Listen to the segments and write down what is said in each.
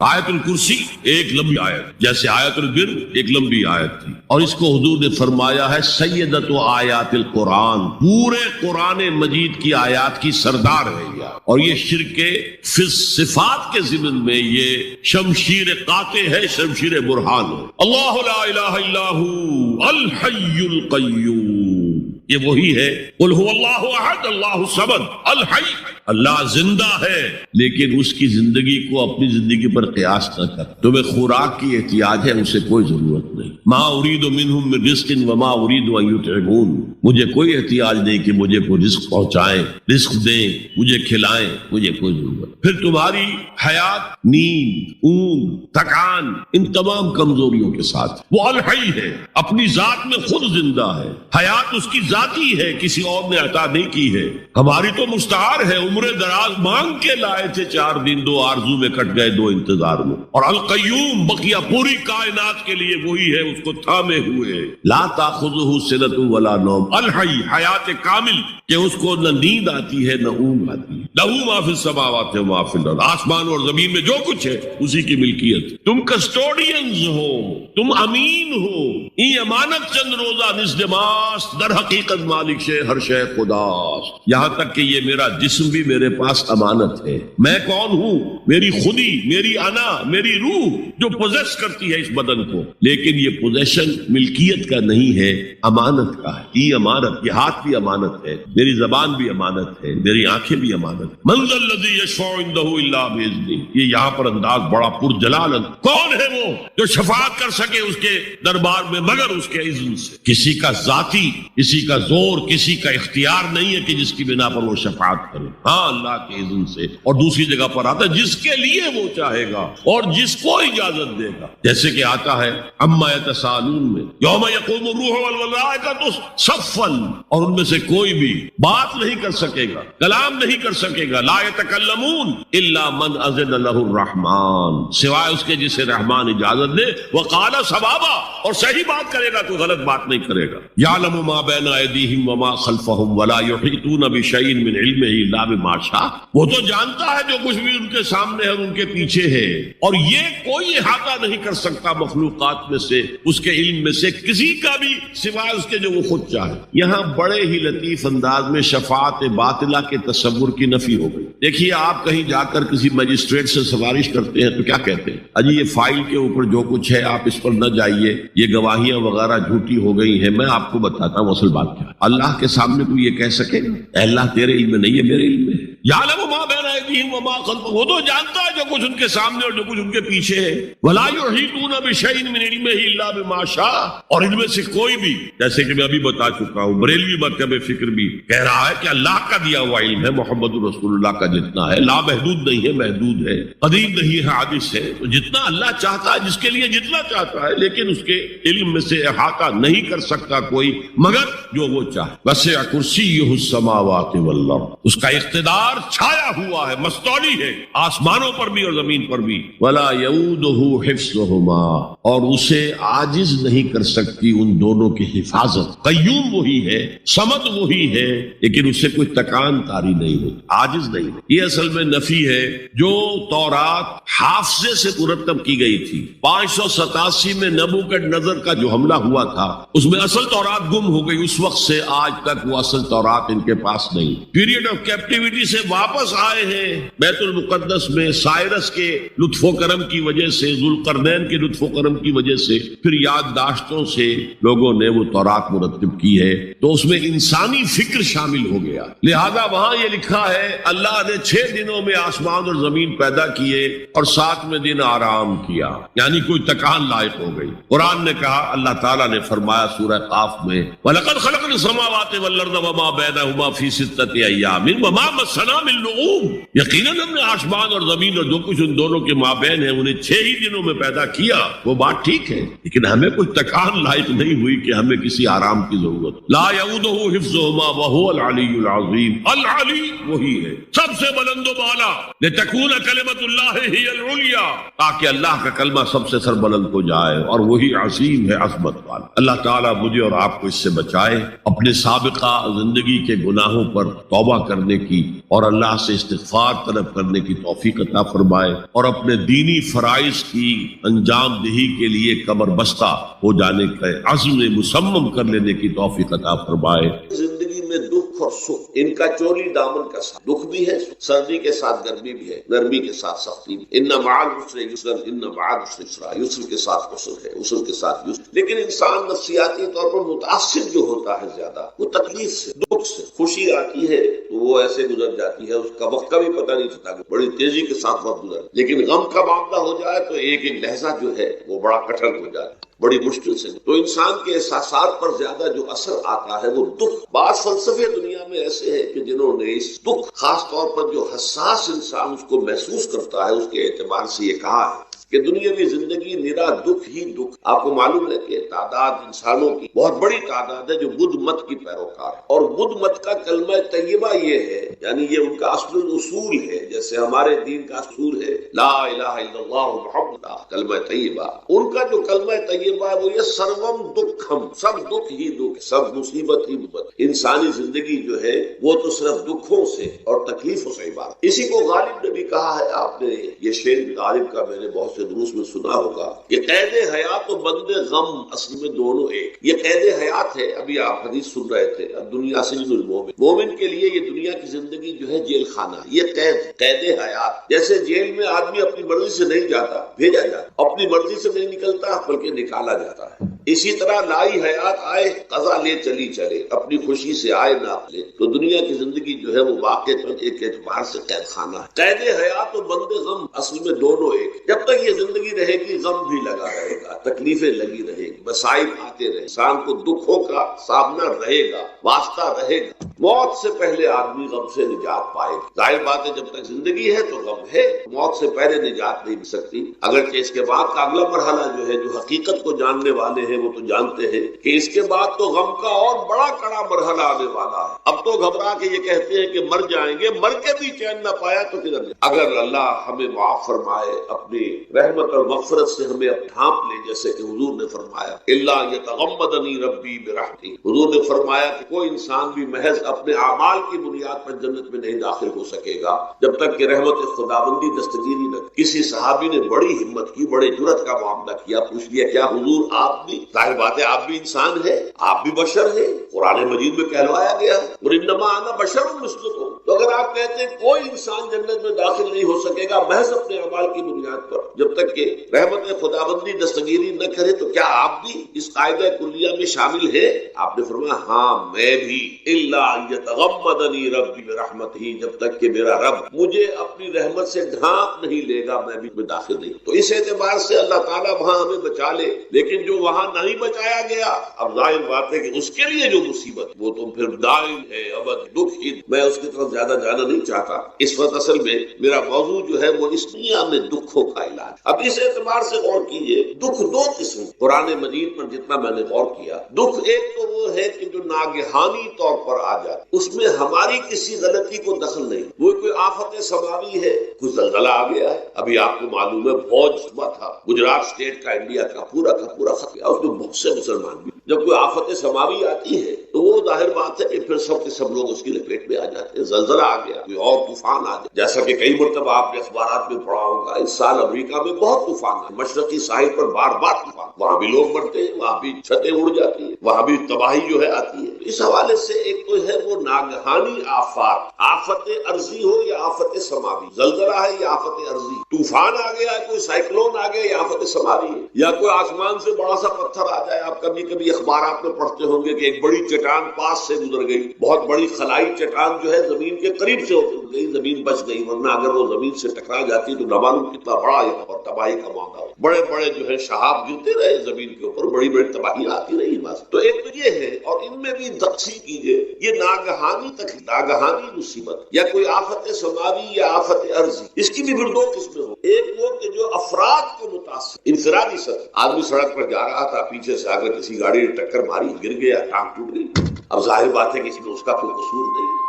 آیت الکرسی ایک لمبی آیت، جیسے آیت البر ایک لمبی آیت تھی، اور اس کو حضور نے فرمایا ہے سیدۃ آیات القرآن، پورے قرآن مجید کی آیات کی سردار ہے یہ، اور یہ شرک فی صفات کے ضمن میں یہ شمشیر قاطع ہے، شمشیر برہان ہے۔ اللہ لا الہ الا هو الحی القیوم، یہ وہی ہے قل هو اللہ احد اللہ الصمد الحی، اللہ زندہ ہے لیکن اس کی زندگی کو اپنی زندگی پر قیاس نہ کر۔ تمہیں خوراک کی احتیاج ہے، اسے کوئی ضرورت نہیں۔ ما اريد منهم من رزق وما اريد ان يطعمون، مجھے کوئی احتیاج نہیں کہ مجھے کوئی رزق پہنچائیں، رزق دیں، مجھے کھلائیں، مجھے کوئی ضرورت۔ پھر تمہاری حیات، نیند، اونگ، تھکان، ان تمام کمزوریوں کے ساتھ وہ الحی ہے، اپنی ذات میں خود زندہ ہے، حیات اس کی ذاتی ہے، کسی اور نے عطا نہیں کی ہے۔ ہماری تو مستعار ہے، عمر دراز مانگ کے لائے تھے، 4 دن 2 آرزو میں کٹ گئے، 2 انتظار میں۔ اور القیوم بقیہ پوری کائنات کے لیے وہی ہے، اس کو تھامے ہوئے، لا تاخذہ سنۃ ولا نوم، الحی، حیات کامل کہ اس کو نہ نیند آتی ہے نہ اونگ آتی ہے۔ لہ ما فی السماوات و ما فی الارض، آسمان اور زمین میں جو کچھ ہے اسی کی ملکیت۔ تم کسٹوڈینز ہو، تم امین ہو، یہ امانت چند روزہ نزد ماست، در حقیقت مالک شے ہر شے خداست، یہاں تک کہ یہ میرا جسم بھی میرے پاس امانت ہے۔ میں کون ہوں؟ میری خودی، میری انا، میری روح جو پوزیس کرتی ہے اس بدن کو، لیکن یہ پوزیشن ملکیت کا نہیں ہے، امانت کا ہے۔ یہ امانت، یہ ہاتھ بھی امانت ہے، میری زبان بھی امانت ہے، میری آنکھیں بھی امانت ہے۔ من ذا الذی یشفع عندہ الا باذنہ، یہ یہاں پر انداز بڑا پرجلال، کون ہے وہ جو شفاعت کر سکے اس کے دربار میں مگر اس کے اذن سے؟ کسی کا ذاتی، کسی کا زور، کسی کا اختیار نہیں ہے کہ جس کی بنا پر وہ شفاعت کرے، ہاں اللہ کے اذن سے۔ اور دوسری جگہ پر آتا ہے جس کے لیے وہ چاہے گا اور جس کو اجازت دے گا، جیسے کہ آتا ہے عما یتساءلون میں، یوم یقوم الروح والملائکۃ صفا، اور ان میں سے کوئی بھی بات نہیں کر سکے گا، کلام نہیں کر سکے گا، لا یتکلمون الا من اذن له الرحمن، سوائے اس کے جسے رحمان اجازت دے، وقال صوابا، اور صحیح بات کرے گا، کوئی غلط بات نہیں کرے گا۔ یعلم ما بین ایدیہم وما خلفہم ولا یحیطون بشیء من علمہ الا بما شاء، وہ تو جانتا ہے جو کچھ بھی ان کے سامنے ہے اور ان کے پیچھے ہے، اور یہ کوئی احاطہ نہیں کر سکتا مخلوقات میں سے، اس کے علم میں سے کسی کا بھی، سوائے اس کے جو وہ خود چاہے۔ یہاں بڑے ہی لطیف انداز میں شفاعت باطلہ کے تصور کی نفی ہو گئی۔ دیکھیے آپ کہیں جا کر کسی مجسٹریٹ سے سفارش کرتے ہیں تو کیا کہتے ہیں؟ اجی یہ فائل کے اوپر جو کچھ ہے آپ اس پر نہ جائیے، یہ گواہیاں وغیرہ جھوٹی ہو گئی ہیں، میں آپ کو بتاتا ہوں اصل بات کیا ہے۔ اللہ کے سامنے کوئی یہ کہہ سکے گا اے اللہ تیرے علم میں نہیں ہے، میرے علم میں ہے؟ یعلم ما بین ایدیہم وما خلفہم، وہ تو جانتا ہے جو کچھ ان کے سامنے اور جو کچھ ان کے پیچھے ہے۔ ولا یحیطون بشیء من علمہ الا بما شاء، اور ان میں سے کوئی بھی، جیسے کہ میں ابھی بتا چکا ہوں، بریلوی مکتب فکر بھی کہہ رہا ہے کہ اللہ کا دیا ہوا علم ہے، محمد رسول اللہ کا جتنا ہے، لا محدود نہیں ہے، محدود ہے، قدیم نہیں ہے، حادث ہے، تو جتنا اللہ چاہتا ہے، جس کے لیے جتنا چاہتا ہے، لیکن اس کے علم میں سے احاطہ نہیں کر سکتا کوئی مگر جو وہ چاہے۔ وسع کرسیہ السماوات والارض، اس کا اقتدار چھایا ہوا ہے، مستولی ہے، آسمانوں پر بھی اور زمین پر بھی۔ ولا یؤودہ حفظہما، اور اسے عاجز نہیں کر سکتی ان دونوں کی حفاظت۔ قیوم وہی ہے، صمد وہی ہے، لیکن اس سے کوئی تکان کاری نہیں ہوتی، عاجز نہیں ہے۔ یہ اصل میں نفی ہے جو تورات حافظے سے مرتب کی گئی تھی۔ 587 میں نبوکدنضر کا جو حملہ ہوا تھا اس میں اصل تورات گم ہو گئی، اس وقت سے آج تک وہ اصل تورات ان کے پاس نہیں۔ پیریڈ آف کیپٹیوٹی سے واپس آئے ہیں بیت المقدس میں، سائرس کے لطف و کرم کی وجہ سے، ذوالقرنین کے لطف و کرم کی وجہ سے، پھر یادداشتوں سے لوگوں نے وہ تورات مرتب کی ہے، تو اس میں انسانی فکر شامل ہو گیا۔ لہذا وہاں یہ لکھا ہے اللہ نے 6 دنوں میں آسمان اور زمین پیدا کیے اور 7ویں دن آرام کیا، یعنی کوئی تکان لائق ہو گئی۔ قرآن نے کہا، اللہ تعالیٰ نے فرمایا سورہ قاف میں، وَلَقَدْ خَلَقْنَا السَّمَاوَاتِ وَالْأَرْضَ وَمَا بَيْنَهُمَا فِي 6 أَيَّامٍ وَمَا مَسَّنَا مِن لُغُوبٍ، یقیناً ہم نے آسمان اور زمین اور جو کچھ ان دونوں کے مابین ہے انہیں 6 ہی دنوں میں پیدا کیا گیا وہ بات ٹھیک ہے، لیکن ہمیں کوئی تکان لائق نہیں ہوئی کہ ہمیں کسی آرام کی ضرورت. لا یعودہ حفظہما وہو العلی العظیم. العلی وہی ہے سب سے بلند و بالا، لتکون کلمۃ اللہ ہی العلیا، تاکہ اللہ کا کلمہ سب سے سر بلند ہو جائے، اور وہی عظیم ہے، عظمت والا. اللہ تعالیٰ مجھے اور آپ کو اس سے بچائے، اپنے سابقہ زندگی کے گناہوں پر توبہ کرنے کی اور اللہ سے استغفار طلب کرنے کی توفیق عطا فرمائے، اور اپنے دینی فرائض کی انجام دہی کے لیے کمر بستہ ہو جانے کا عزم مصمم کر لینے کی توفیق عطا فرمائے. زندگی میں دکھ اور سکھ، ان کا چولی دامن کا ساتھ، دکھ بھی ہے، سردی کے ساتھ گرمی بھی ہے، نرمی کے ساتھ سختی بھی. ان مع العسر یسرا، ان بعد العسر یسرا، یسر کے ساتھ عسر ہے، عسر کے ساتھ یسر. لیکن انسان نفسیاتی طور پر متاثر جو ہوتا ہے زیادہ، وہ تکلیف سے، دکھ سے. خوشی آتی ہے تو وہ ایسے گزر جاتی ہے، اس کا وقت کا بھی پتہ نہیں چلتا، بڑی تیزی کے ساتھ وقت گزر. لیکن غم کا معاملہ ہو جائے تو ایک ایک لہجہ جو ہے وہ بڑا کٹھن ہو جاتا ہے، بڑی مشکل سے. تو انسان کے احساسات پر زیادہ جو اثر آتا ہے وہ دکھ. بعض فلسفے دنیا میں ایسے ہیں کہ جنہوں نے اس دکھ، خاص طور پر جو حساس انسان اس کو محسوس کرتا ہے، اس کے اعتبار سے یہ کہا ہے کہ دنیاوی زندگی نرا دکھ ہی دکھ. آپ کو معلوم ہے کہ تعداد انسانوں کی بہت بڑی تعداد ہے جو بدھ مت کی پیروکار ہے، اور بدھ مت کا کلمہ طیبہ یہ ہے، یعنی یہ ان کا اصل اصول ہے، جیسے ہمارے دین کا اصول ہے لا الہ الا اللہ محمد کلمہ طیبہ. ان کا جو کلمہ طیبہ ہے وہ یہ سروم دکھم، سب دکھ ہی دکھ، سب مصیبت ہی مصیبت. انسانی زندگی جو ہے وہ تو صرف دکھوں سے اور تکلیفوں سے عبارت. اسی کو غالب نے بھی کہا ہے، آپ نے یہ شعر غالب کا میں نے بہت دروس میں سنا ہوگا کہ قید حیات و بند غم اصل میں دونوں ایک. یہ قید حیات ہے، ابھی آپ حدیث سن رہے تھے، اب دنیا سجن المومن، مومن کے لیے یہ دنیا کی زندگی جو ہے جیل خانہ. یہ قید حیات، جیسے جیل میں آدمی اپنی مرضی سے نہیں جاتا، بھیجا جاتا، اپنی مرضی سے نہیں نکلتا بلکہ نکالا جاتا ہے. اسی طرح لائی حیات آئے قضا لے چلی چلے، اپنی خوشی سے آئے نہ لے. تو دنیا کی زندگی جو ہے وہ واقع ایک اعتبار سے قید خانہ ہے. قید حیات و بند غم اصل میں دونوں ایک. جب تک یہ زندگی رہے گی غم بھی لگا رہے گا، تکلیفیں لگی رہے گی، مسائل آتے رہے، انسان کو دکھوں کا سامنا رہے گا، واسطہ رہے گا. موت سے پہلے آدمی غم سے نجات پائے گا. ظاہر بات ہے جب تک زندگی ہے تو غم ہے، موت سے پہلے نجات نہیں مل سکتی. اگرچہ اس کے بعد کا اگلا مرحلہ جو ہے، جو حقیقت کو جاننے والے ہیں وہ تو جانتے ہیں کہ اس کے بعد تو غم کا اور بڑا کڑا مرحلہ آنے والا ہے. اب تو گھبرا کے یہ کہتے ہیں کہ مر جائیں گے، مر کے بھی چین نہ پایا تو کدھر جائے. اگر اللہ ہمیں معاف فرمائے، اپنی رحمت اور مغفرت سے ہمیں اب ڈھانپ لے، جیسے کہ حضور نے فرمایا الا یتغمدنی ربی برحمتہ. حضور نے فرمایا کہ کوئی انسان بھی محض اپنے اعمال کی بنیاد پر جنت میں نہیں داخل ہو سکے گا جب تک کہ رحمت خداوندی دستگیری نہ. کسی صحابی نے بڑی ہمت کی، بڑے جرأت کا معاملہ کیا، پوچھ لیا کیا حضور آپ بھی؟ ظاہر بات ہے آپ بھی انسان ہے، آپ بھی بشر ہے، قرآن مجید میں کہلوایا گیا وَإِنَّمَا أَنَا بَشَرٌ مِثْلُكُمْ. تو اگر آپ کہتے ہیں کوئی انسان جنت میں داخل نہیں ہو سکے گا محض اپنے اعمال کی بنیاد پر جب تک کہ رحمت خداوندی دستگیری نہ کرے، تو کیا آپ بھی اس قاعدہ کلیہ میں شامل ہے؟ آپ نے فرمایا ہاں میں بھی. الا یتغمدنی ربی برحمتہ، جب تک کہ میرا رب مجھے اپنی رحمت سے ڈھانپ نہیں لے گا میں بھی داخل نہیں. تو اس اعتبار سے اللہ تعالیٰ وہاں ہمیں بچا لے. لیکن جو وہاں نہیں بچایا گیا، اب ظاہر بات ہے کہ اس کے لیے جو مصیبت وہ تو پھر دائم ہے، ابد دکھ ہی. میں اس کی طرف زیادہ جانا نہیں چاہتا. اس وقت اصل میں میرا موضوع جو ہے وہ اس دنیا میں دکھوں کا علاج. اب اس اعتبار سے غور کیجئے، دکھ دو قسم قرآن مجید پر جتنا میں نے غور کیا. دکھ ایک تو وہ ہے کہ جو ناگہانی طور پر آ جاتا، اس میں ہماری کسی غلطی کو دخل نہیں. وہ کوئی آفت سماوی ہے، کوئی زلزلہ آ گیا ہے. ابھی آپ کو معلوم ہے فوج ہوا تھا گجرات اسٹیٹ کا، انڈیا کا پورا خطرہ، اس میں بہت سے مسلمان بھی. جب کوئی آفت سماوی آتی ہے تو وہ ظاہر بات ہے کہ پھر سب کے سب لوگ اس کی لپیٹ میں آ جاتے ہیں. زلزلہ آ گیا، کوئی اور طوفان آ جائے، جیسا کہ کئی مرتبہ آپ نے اخبارات میں پڑھا ہوگا اس سال امریکہ میں بہت طوفان ہے. مشرقی ساحل پر بار بار طوفان، وہاں بھی لوگ مرتے ہیں، وہاں بھی چھتیں اڑ جاتی ہیں، وہاں بھی تباہی جو ہے آتی ہے. اس حوالے سے ایک تو ہے وہ ناگہانی آفات، آفت ارضی ہو یا آفت سماوی. زلزلہ ہے یا آفت ارضی، طوفان آ گیا ہے، کوئی سائیکلون آ گیا یا آفت سماوی ہے، یا کوئی آسمان سے بڑا سا پتھر آ جائے. آپ کبھی اخبارات میں پڑھتے ہوں گے کہ ایک بڑی چٹان پاس سے گزر گئی، بہت بڑی خلائی چٹان جو ہے زمین کے قریب سے ہوتی گئی، زمین بچ گئی، ورنہ اگر وہ زمین سے ٹکرا جاتی تو نہ معلوم کتنا بڑا یہاں پر تباہی کا معاملہ ہو. بڑے بڑے جو ہے شہاب گرتے رہے زمین کے اوپر، بڑی بڑی تباہی آتی رہی. بس تو ایک تو یہ ہے، اور ان میں بھی تقسیم کیجئے یہ ناگہانی مصیبت یا کوئی آفت سماوی یا آفت ارضی، اس کی بھی پھر دو قسمیں ہوں. ایک وہ کہ جو افراد کو متاثر متاثر. انفرادی سطح. آدمی سڑک پر جا رہا تھا, پیچھے سے آ کر کسی گاڑی نے ٹکر ماری, گر گیا, ٹانگ ٹوٹ گئی. اب ظاہر بات ہے کہ اس میں اس کا کوئی قصور نہیں ہے,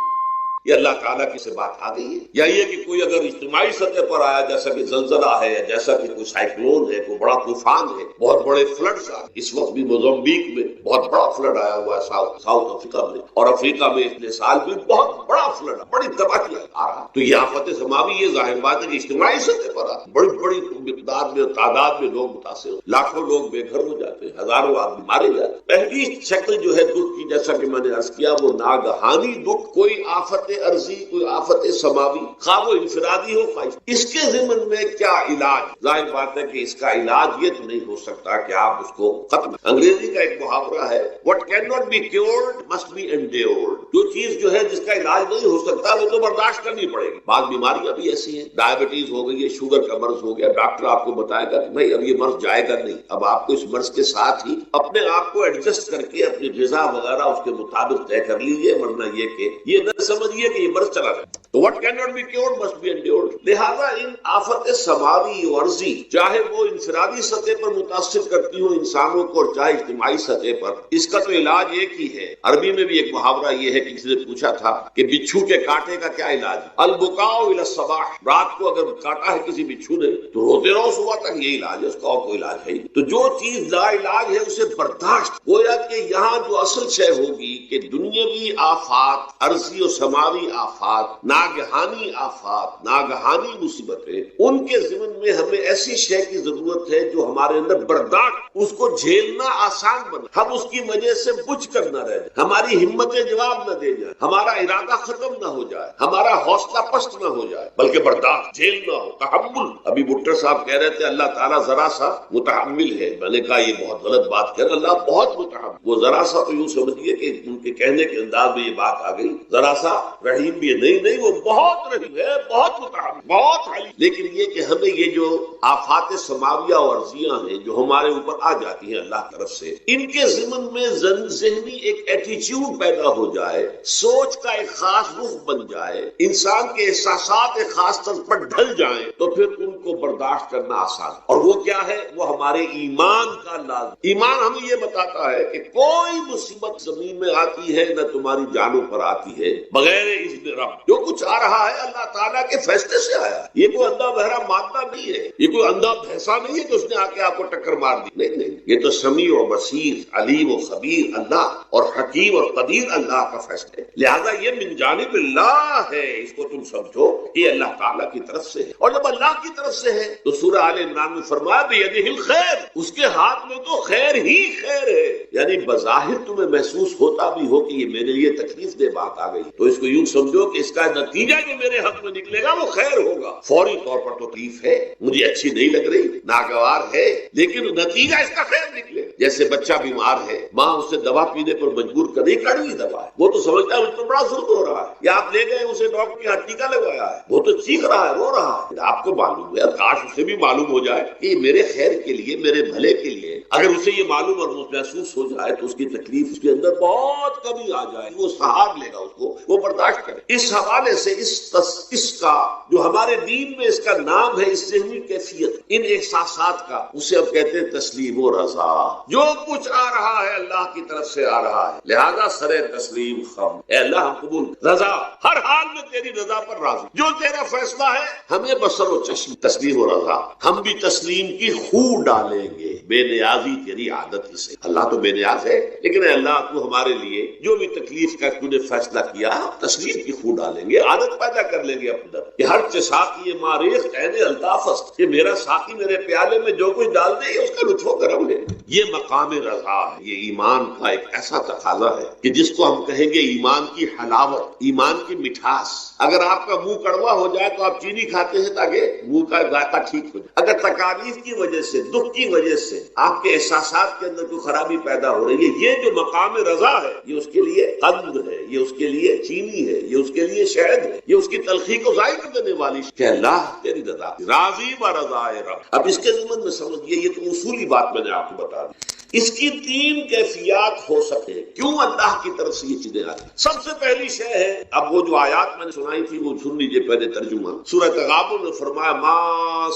یہ اللہ تعالیٰ کی سے بات آ گئی ہے. یا یہ کہ کوئی اگر اجتماعی سطح پر آیا, جیسا کہ زلزلہ ہے, یا جیسا کہ کوئی سائیکلون ہے, کوئی بڑا طوفان ہے, بہت بڑے فلڈز آ گئے. اس وقت بھی موزمبیق میں بہت بڑا فلڈ آیا ہوا ہے, ساؤتھ افریقہ میں, اور افریقہ میں پچھلے سال بھی بہت بڑا فلڈ, بڑی تباہی آ رہا. تو یہ آفت سماوی, یہ ظاہر بات ہے کہ اجتماعی سطح پر آتی, بڑی بڑی مقدار میں, تعداد میں لوگ متاثر ہو, لاکھوں لوگ بے گھر ہو جاتے ہیں, ہزاروں آدمی مارے جاتے ہیں. پہلی شکل جو ہے دکھ کی, جیسا کہ میں نے عرض کیا, وہ ناگہانی دکھ, کوئی آفت عرضی, کوئی آفت سماوی, خواہ وہ انفرادی ہو خواہ. اس کے ضمن میں کیا علاج؟ ظاہر بات ہے کہ اس کا علاج یہ تو نہیں ہو سکتا کہ آپ اس کو ختم. انگریزی کا ایک محاورہ ہے, what cannot be cured must be endured. جو چیز جو ہے جس کا علاج نہیں ہو سکتا وہ تو برداشت کرنی پڑے گی. بعض بیماریاں بھی ایسی ہیں, ڈائبٹیز ہو گئی ہے, شوگر کا مرض ہو گیا, ڈاکٹر آپ کو بتائے گا کہ بھائی اب یہ مرض جائے گا نہیں, اب آپ کو اس مرض کے ساتھ ہی اپنے آپ کو ایڈجسٹ کر کے اپنی غذا وغیرہ اس کے مطابق طے کر لیجیے, ورنہ یہ کہ یہ نہ سمجھیے کہ یہ مرض چلا جائے. تو what cannot be cured must be endured. لہذا ان آفت سماوی و عرضی, چاہے وہ انفرادی سطح پر متاثر کرتی ہوں انسانوں کو, اور چاہے اجتماعی سطح پر, اس کا تو علاج ایک ہی ہے. عربی میں بھی ایک محاورہ یہ ہے کہ کسی نے پوچھا تھا کہ بچھو کے کاٹے کا کیا علاج ہے؟ البکاء الی الصباح. رات کو اگر کاٹا ہے کسی بچھو نے تو روتے رہو صبح تک, یہ علاج ہے, اس کا اور کوئی علاج ہے. تو جو چیز لا علاج ہے اسے برداشت. گویا کہ یہاں جو اصل شے ہوگی کہ دنیاوی آفات, عرضی و سماوی آفات, ناگہانی آفات, ناگہانی مصیبتیں, ان کے ضمن میں ہمیں ایسی شے کی ضرورت ہے جو ہمارے اندر برداشت, اس کو جھیلنا آسان بنا, ہم اس کی وجہ سے بجھ کر نہ رہ جائیں, ہماری ہمتیں جواب نہ دے جائیں, ہمارا ارادہ ختم نہ ہو جائے, ہمارا حوصلہ پست نہ ہو جائے, بلکہ برداشت, جھیلنا ہو, تحمل. ابھی بھٹر صاحب کہہ رہے تھے اللہ تعالیٰ ذرا سا متحمل ہے. میں نے کہا یہ بہت غلط بات کہہ رہے, اللہ بہت متحمل. وہ ذرا سا تو یوں سمجھیے کہ ان کے کہنے کے انداز میں یہ بات آ گئی, ذرا سا رحیم بھی ہے, نہیں وہ بہت رحیم ہے, بہت متحمل, بہت حلیم. لیکن یہ کہ ہمیں یہ جو آفات سماویہ اور عرضیاں ہیں جو ہمارے اوپر آ جاتی ہیں اللہ کی طرف سے, ان کے ضمن میں ذہنی ایک ایٹیچیوڈ پیدا ہو جائے, سوچ کا ایک خاص رخ بن جائے, انسان کے احساسات ایک خاص طرز پر ڈھل جائیں, تو پھر ان کو برداشت کرنا آسان. اور وہ کیا ہے؟ وہ ہمارے ایمان کا لازم. ایمان ہمیں یہ بتاتا ہے کہ کوئی مصیبت زمین میں آتی ہے نہ تمہاری جانوں پر آتی ہے بغیر اذن رب. جو کچھ آ رہا ہے اللہ تعالیٰ کے فیصلے سے آیا. یہ کوئی اندھا بہرا مادہ نہیں ہے, یہ کوئی اندھا بھینسا نہیں ہے کہ اس نے آ کے آپ کو ٹکر مار دی. نہیں, یہ تو سمیع و بصیر, علیم و خبیر اللہ, اور حکیم اور قدیر اللہ کا فیصلہ ہے. لہذا یہ من جانب اللہ ہے, اس کو تم سمجھو یہ اللہ تعالیٰ کی طرف سے ہے. اور جب اللہ کی طرف سے ہے تو سورہ آل عمران میں فرمایا بیدہ الخیر, اس کے ہاتھ میں تو خیر ہی خیر ہے. یعنی بظاہر تمہیں محسوس ہوتا بھی ہو کہ یہ میرے لیے تکلیف دہ بات آ گئی, تو اس کو یوں سمجھو کہ اس کا نتیجہ جو میرے حق میں نکلے گا وہ خیر ہوگا. فوری طور پر تو تکلیف ہے, مجھے اچھی نہیں لگ رہی, ناگوار ہے, لیکن نتیجہ اس کا خیر نکلے. جیسے بچہ بیمار ہے, ماں اسے دوا پینے پر مجبور کر رہی, کڑوی دوا ہے, وہ تو سمجھتا ہے اس پر بڑا ظلم ہو رہا ہے. یا آپ لے گئے اسے ڈاکٹر کے ہاتھ ٹیکا لگوایا ہے, وہ تو چیخ رہا ہے, رو رہا ہے. آپ کو معلوم ہے, کاش اسے بھی معلوم ہو جائے کہ میرے خیر کے لیے, میرے بھلے کے لیے. اگر اسے یہ معلوم اور محسوس ہو جائے تو اس کی تکلیف اس کے اندر بہت کمی آ جائے, وہ سہار لے گا, اس کو وہ برداشت کرے. اس حوالے سے اس کا جو ہمارے دین میں اس کا نام ہے, اس ذہنی کیفیت, ان احساسات کا, اسے اب کہتے ہیں تسلیم و رضا. جو کچھ آ رہا ہے اللہ کی طرف سے آ رہا ہے, لہذا سر تسلیم خم, اے اللہ ہم قبول, رضا, ہر حال میں تیری رضا پر راضی, جو تیرا فیصلہ ہے ہمیں بصر و چشم, تسلیم و رضا. ہم بھی تسلیم کی خو ڈالیں گے, بے نیازی تیری عادت سے. اللہ تو بے نیاز ہے, لیکن اے اللہ تو ہمارے لیے جو بھی تکلیف کا تو نے فیصلہ کیا, تسلیم کی خو ڈالیں گے, عادت پیدا کر لیں گے اپنے اندر کہ ہر ساقی ماریخ عین الطاف است, کہ میرا ساقی میرے پیالے میں جو کچھ ڈال دے اس کا لطف و کرم ہے. یہ مقام رضا ہے, یہ ایمان کا ایک ایسا تقاضا ہے کہ جس کو ہم کہیں گے ایمان کی حلاوت, ایمان کی مٹھاس. اگر آپ کا منہ کڑوا ہو جائے تو آپ چینی کھاتے ہیں تاکہ منہ کا ذائقہ ٹھیک ہو جائے. اگر تکالیف کی وجہ سے, دکھ کی وجہ سے آپ کے احساسات کے اندر کوئی خرابی پیدا ہو رہی ہے, یہ جو مقام رضا ہے یہ اس کے لیے قند ہے, یہ اس کے لیے چینی ہے, یہ اس کے لیے شہد ہے, یہ اس کی تلخی کو ظاہر کر دینے والی کہ اللہ تیری رضا, راضی و رضا رب. اب اس کے ضمن میں سمجھیے, یہ تو اصولی بات میں نے آپ کو بتا دی. اس کی تین کیفیات ہو سکے کیوں اللہ کی طرف سے یہ چیزیں آتی. سب سے پہلی شے ہے، اب وہ جو آیات میں نے سنائی تھی وہ سن لیجیے پہلے ترجمہ. سورہ تغابن میں فرمایا ما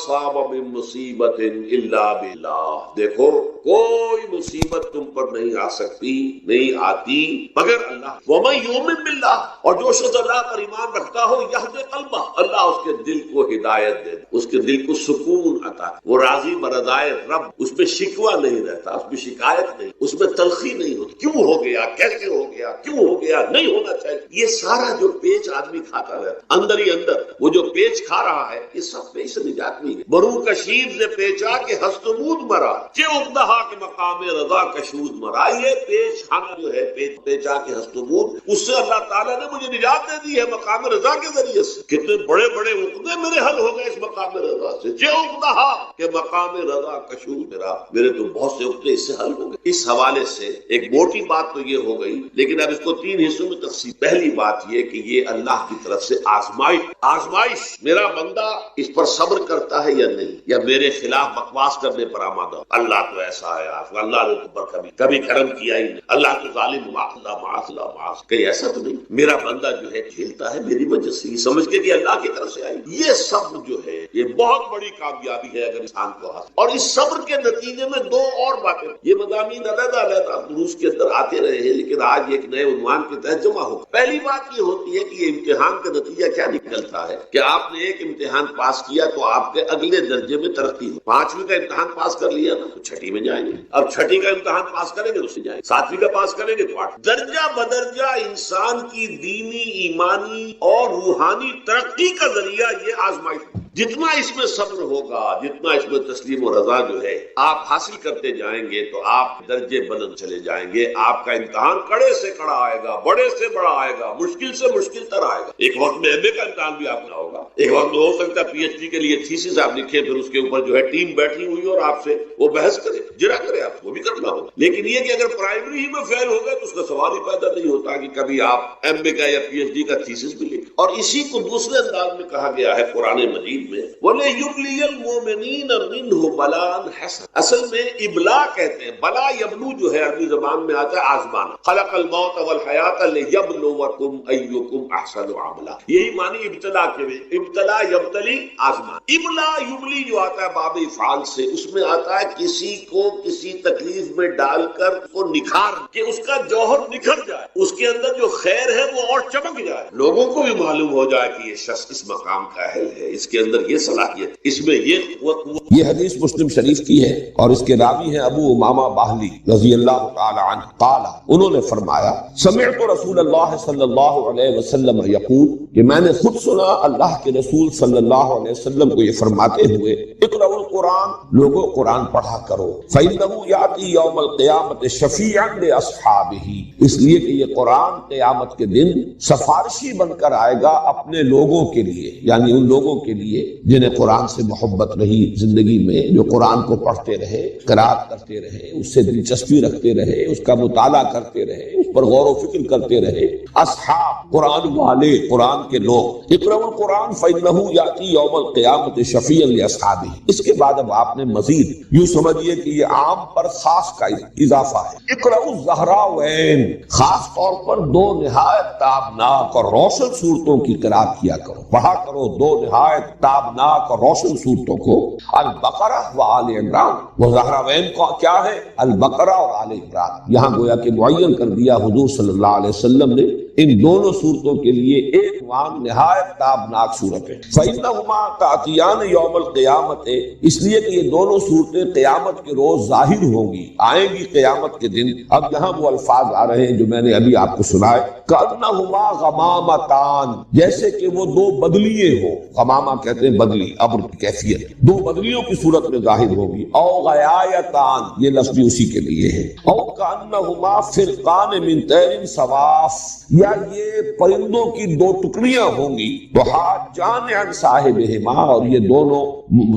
صاب من مصیبت الا باللہ، دیکھو کوئی مصیبت تم پر نہیں آ سکتی، نہیں آتی مگر اللہ. ومن یؤمن باللہ، اور جو شخص اللہ پر ایمان رکھتا ہو یہد قلبہ، اللہ اس کے دل کو ہدایت دے، اس کے دل کو سکون عطا، وہ راضی برضائے رب، اس میں شکوہ نہیں رہتا، اس میں شکایت نہیں، اس میں تلخی نہیں ہوتی. کیوں ہو گیا، کیسے ہو گیا، کیوں ہو گیا، نہیں ہونا چاہیے. یہ سارا جو پیچ آدمی کھاتا رہتا اندر ہی اندر، وہ جو پیچ کھا رہا ہے یہ سب پیچ سے نجات نہیں ہے. برو کشید سے پیچا کہ ہستمود مرا چے اقدہا کے مقام رضا کشود مرا. یہ پیچ کھانا جو ہے پیچا کے ہستمود، اس سے اللہ تعالیٰ نے مجھے نجات دے دی ہے مقام رضا کے ذریعے سے. کتنے بڑے بڑے عقدے میرے حل ہو گئے اس مقام رضا سے. چے اقدہا کے مقام رضا کشود مرا، میرے تو بہت سے عقدے اس سے حل ہو گئے. اس حوالے سے ایک موٹی بات تو یہ ہو گئی، لیکن اب اس کو تین حصوں میں تقسیم. پہلی بات یہ کہ یہ اللہ کی طرف سے آزمائش، میرا بندہ اس پر صبر کرتا ہے یا نہیں، یا میرے خلاف بکواس کرنے پر آمادہ. اللہ تو ایسا ہے، اللہ نے تم پر کبھی کرم کیا ہی نہیں، اللہ تو ظالم، معاذ کہیں ایسا تو نہیں. میرا بندہ جو ہے کھیلتا ہے میری وجہ سے، یہ سمجھ کے کہ اللہ کی طرف سے آئی. یہ سب جو ہے یہ بہت بڑی کامیابی ہے اگر انسان کو حاصل. اور اس صبر کے نتیجے میں دو اور باتیں، یہ مضامین علیحدہ دروس کے اندر آتے رہے ہیں لیکن آج ایک نئے عنوان کے تحت جمع ہو. پہلی بات یہ ہوتی ہے کہ یہ امتحان کا نتیجہ کیا نکلتا ہے کہ آپ نے ایک امتحان پاس کیا تو آپ کے اگلے درجے میں ترقی ہو. 5ویں کا امتحان پاس کر لیا نا تو 6ٹھی میں جائیں گے. اب 6ٹھی کا امتحان پاس کریں گے تو اس سے جائیں گے. 7ویں کا پاس کریں گے تو 8. درجہ بدرجہ انسان کی دینی، ایمانی اور روحانی ترقی کا ذریعہ یہ آزمائش. جتنا اس میں صبر ہوگا، جتنا اس میں تسلیم و رضا جو ہے آپ حاصل کرتے جائیں گے تو آپ درجے بلند چلے جائیں گے. آپ کا امتحان کڑے سے کڑا آئے گا، بڑے سے بڑا آئے گا، مشکل سے مشکل تر آئے گا. ایک وقت میں ایم اے کا امتحان بھی آپ کا ہوگا، ایک وقت میں ہو سکتا ہے پی ایچ ڈی کے لیے تھیسس آپ لکھیں، پھر اس کے اوپر جو ہے ٹیم بیٹھی ہوئی اور آپ سے وہ بحث کرے، جرا کرے، آپ کو بھی کرنا ہوگا. لیکن یہ کہ اگر پرائمری ہی میں فیل ہو گئے تو اس کا سوال ہی پیدا نہیں ہوتا کہ کبھی آپ ایم اے کا یا پی ایچ ڈی کا تھیسس بھی لکھیں. اور اسی کو دوسرے انداز میں کہا گیا ہے قرآن مجید میں وَلَيُبْلِيَ الْمُؤْمِنِينَ مِنْهُ بَلَاءً حَسَنًا. اصل میں ابلا کہتے ہیں، بلا یبلو جو ہے عربی زبان میں آتا ہے آزمانا. خلق الموت والحیات لِيَبْلُوَكُمْ أَيُّكُمْ أَحْسَنُ عَمَلًا. یہی معنی ابتلا کے بھی، ابتلا یبتلی آزمان. ابلا یبلی جو آتا ہے باب افعال سے، اس میں آتا ہے کسی کو کسی تکلیف میں ڈال کر اس کو نکھار کہ اس کا جوہر نکھر جائے، اس کے اندر جو خیر ہے وہ اور چمک جائے، لوگوں کو بھی معلوم ہو جائے کہ یہ شخص اس مقام کا اہل ہے، اس کے اندر یہ صلاحیت، اس میں یہ قوت. یہ حدیث مسلم شریف کی ہے اور اس کے راوی ہیں ابو امامہ باہلی رضی اللہ تعالی عنہ. قال، انہوں نے فرمایا سمعت رسول اللہ صلی اللہ علیہ وسلم یقول، کہ میں نے خود سنا اللہ کے رسول صلی اللہ علیہ وسلم کو یہ فرماتے ہوئے اقرأوا القرآن، لوگوں قرآن پڑھا کرو. فإنه یأتی یوم القیامت شفیعا لأصحابہ، اس لیے کہ یہ قرآن قیامت کے دن سفارشی بن کر آئے گا اپنے لوگوں کے لیے، یعنی ان لوگوں کے لیے جنہیں قرآن سے محبت رہی زندگی میں، جو قرآن کو پڑھتے رہے، قرات کرتے رہے، اس سے دلچسپی رکھتے رہے، اس کا مطالعہ کرتے رہے، اس پر غور و فکر کرتے رہے. اصحاب، قرآن والے، قرآن کے لوگ. اقرأوا القرآن فإنه یأتی یوم القیامت شفیعا لأصحابہ. اس کے بعد اب آپ نے مزید یوں سمجھیے کہ یہ عام پر خاص کا اضافہ ہے. اقرأوا الزہراوین، خاص طور پر دو نہایت تابناک اور روشن صورتوں کی قرات کیا کرو، پڑھا کرو دو نہایت تابناک اور روشن صورتوں کو. البقرہ و آل عمران. وہ زہراوین کو کیا ہے؟ البقرہ اور آل عمران. یہاں گویا کہ معین کر دیا حضور صلی اللہ علیہ وسلم نے ان دونوں صورتوں کے لیے ایک وان نہایت تابناک صورت ہے. فإنهما تأتیان یوم القیامت، اس لیے کہ یہ دونوں صورتیں قیامت کے روز ظاہر ہوں گی، آئیں گی قیامت کے دن. اب یہاں وہ الفاظ آ رہے ہیں جو میں نے ابھی آپ کو سنائے. کأنہما غمامتان، جیسے کہ وہ دو بدلیے ہوں. غمامہ کہتے ہیں بدلی، ابر کی کیفیت، دو بدلیوں کی صورت میں ظاہر ہوگی. او غیایتان، یہ لفظ بھی اسی کے لیے ہے. او کأنہما فرقان من طیر صواف، یا یہ پرندوں کی دو ٹکڑیاں ہوں گی، وحاجان عن صاحبہما، اور یہ دونوں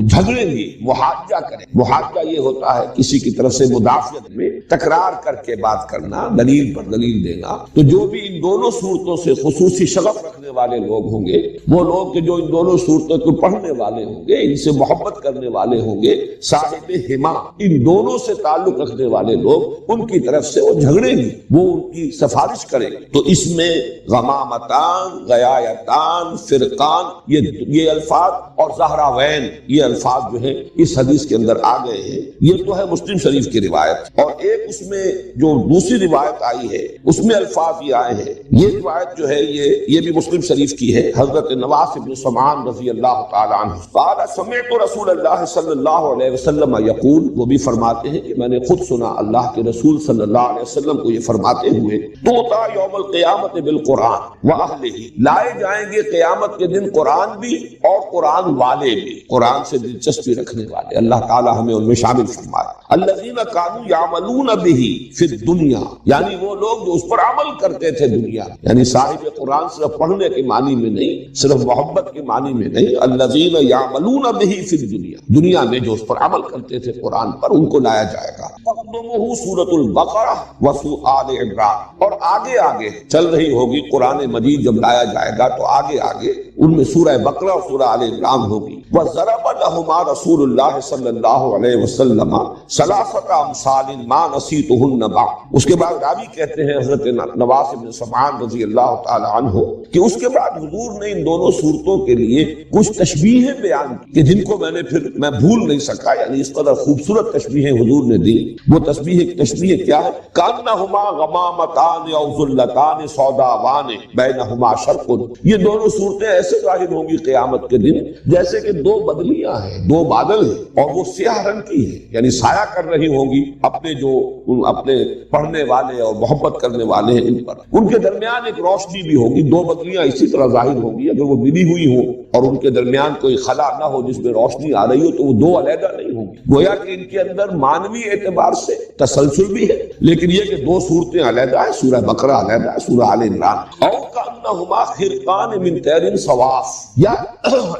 جھگڑیں گی، محاجہ کریں۔ محاجہ یہ ہوتا ہے کسی کی طرف سے مدافعت میں تکرار کر کے بات کرنا، دلیل پر دلیل دینا۔ تو جو بھی ان دونوں صورتوں سے خصوصی شغف رکھنے والے لوگ ہوں گے، وہ لوگ کہ جو ان دونوں صورتوں کو پڑھنے والے ہوں گے، ان سے محبت کرنے والے ہوں گے، صاحب ہما، ان دونوں سے تعلق رکھنے والے لوگ، ان کی طرف سے وہ جھگڑیں گی، وہ ان کی سفارش کریں گے۔ تو اس میں غمامتان، غیایتان، فرقان، یہ الفاظ اور زہراوین، یہ الفاظ جو ہیں اس حدیث کے اندر آ گئے ہیں۔ یہ تو ہے مسلم شریف کی روایت، اور ایک اس میں جو دوسری روایت آئی ہے اس میں الفاظ یہ آئے ہیں۔ یہ روایت جو ہے یہ بھی مسلم شریف کی ہے، حضرت نواس بن سمعان رضی اللہ تعالی عنہ قال سمعت رسول اللہ صلی اللہ علیہ وسلم یقول، وہ بھی فرماتے ہیں کہ میں نے خود سنا اللہ کے رسول صلی اللہ علیہ وسلم کو یہ فرماتے ہوئے، توطا یوم القیامت بالقرآن واہلہ، لائے جائیں گے قیامت کے دن قرآن بھی اور قرآن والے بھی، قرآن سے دلچسپی رکھنے والے، اللہ تعالی ہمیں ان میں شامل فرمائے۔ الذین کانوا یعملون بہ فی الدنیا، یعنی وہ لوگ جو اس پر عمل کرتے تھے دنیا، یعنی صاحب قرآن صرف پڑھنے کے معنی میں نہیں، صرف محبت کے معنی میں نہیں، الذین یعملون بہ فی الدنیا، دنیا میں جو اس پر عمل کرتے تھے قرآن پر، ان کو لایا جائے گا۔ تقدمہ سورۃ البقرہ وآل عمران، اور آگے آگے چل رہی ہوگی قرآن مجید جب لایا جائے گا تو آگے آگے ان میں سورہ بقرہ اور سورہ آل عمران ہوگی۔ وضرب لہما رسول اللہ صلی اللہ علیہ وسلم ثلاثۃ امثال ما نسیتہن بعد، اس کے بعد راوی کہتے ہیں حضرت نواس بن سمعان رضی اللہ تعالی عنہ کہ اس کے بعد حضور نے ان دونوں صورتوں کے لیے کچھ تشبیہیں بیان کی کہ جن کو میں بھول نہیں سکا، یعنی اس قدر خوبصورت تشبیہیں حضور نے دی۔ وہ تشبیہ کیا ہے؟ کانہما غمامتان او ذلتان سوداوان بینہما شرق، یہ دونوں صورتیں ایسے ظاہر ہوں گی قیامت کے دن جیسے کہ دو بدلیاں ہیں، دو بادل ہیں، اور وہ سیاہ رنگ کی ہیں، یعنی سایہ کر رہی ہوں گی اپنے پڑھنے والے اور محبت کرنے والے ہیں ان پر، ان کے درمیان ایک روشنی بھی ہوگی، دو بدلیاں اسی طرح ظاہر ہوں گی، اگر وہ ملی ہوئی ہوں اور ان کے درمیان کوئی خلا نہ ہو جس میں روشنی آ رہی ہو تو وہ دو علیحدہ نہیں ہوں گی، گویا کہ ان کے اندر مانوی اعتبار سے تسلسل بھی ہے، لیکن یہ کہ دو صورتیں علیحدہ ہیں، سورہ بقرہ علیحدہ ہے، سورہ آل عمران۔ او کانہما خرقان من طیر صواف، یا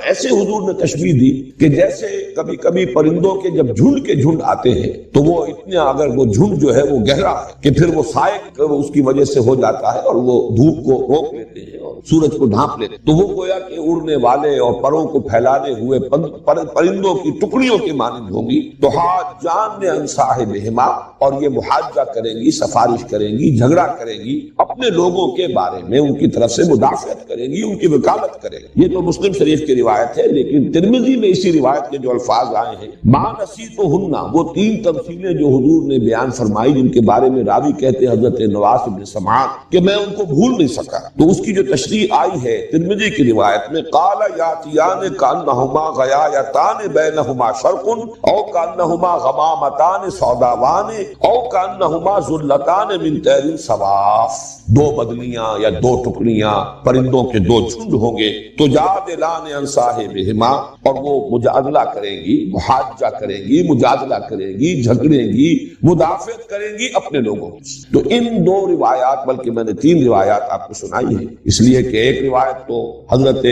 ایسے حضور نے تشبیہ دی کہ جیسے کبھی کبھی پرندوں کے جب جھنڈ کے جھنڈ آتے ہیں تو وہ اتنا، اگر وہ جھنڈ جو ہے وہ گہرا ہے کہ پھر وہ سائے اس کی وجہ سے ہو جاتا ہے اور وہ دھوپ کو روک لیتے ہیں اور سورج کو ڈھانپ لیتے ہیں، تو وہ گویا کہ اڑنے والے اور پروں کو پھیلانے ہوئے پرندوں کی ٹکڑیوں کی مانند ہوں گی۔ تو حاجان عن صاحبہما، اور یہ محاجہ کریں گی، سفارش کریں گی، جھگڑا کریں گی اپنے لوگوں کے بارے میں، ان کی طرف سے مدافعت کریں گی، ان کی وکالت کریں گی۔ یہ تو مسلم شریف کی روایت ہے، لیکن ترمذی میں اسی روایت کے جو الفاظ آئے ہیں، ما نسیتہن، وہ تین تمثیلیں جو حضور نے بیان فرمائی جن کے بارے میں راوی کہتے ہیں حضرت نواس بن سمعان کہ میں ان کو بھول نہیں سکا، تو اس کی جو تشریح آئی ہے ترمذی کی روایت میں، قال یاتیان کانہما غیایتان بینہما شرق او کانہما غمامتان سوداوان او کانہما ذلتان من طیر صواف، دو بدلیاں یا دو ٹکڑیاں پرندوں کے دو جھنڈ ہوں گے، تو جادلان عن صاحبہما، اور وہ مجادلہ کریں گی، محاجہ کریں گی، مجادلہ کریں گی، جھگڑیں گی، مدافعت کریں گی اپنے لوگوں کی۔ تو ان دو روایات، بلکہ میں نے تین روایات آپ کو سنائی ہیں، اس لیے کہ ایک روایت تو حضرت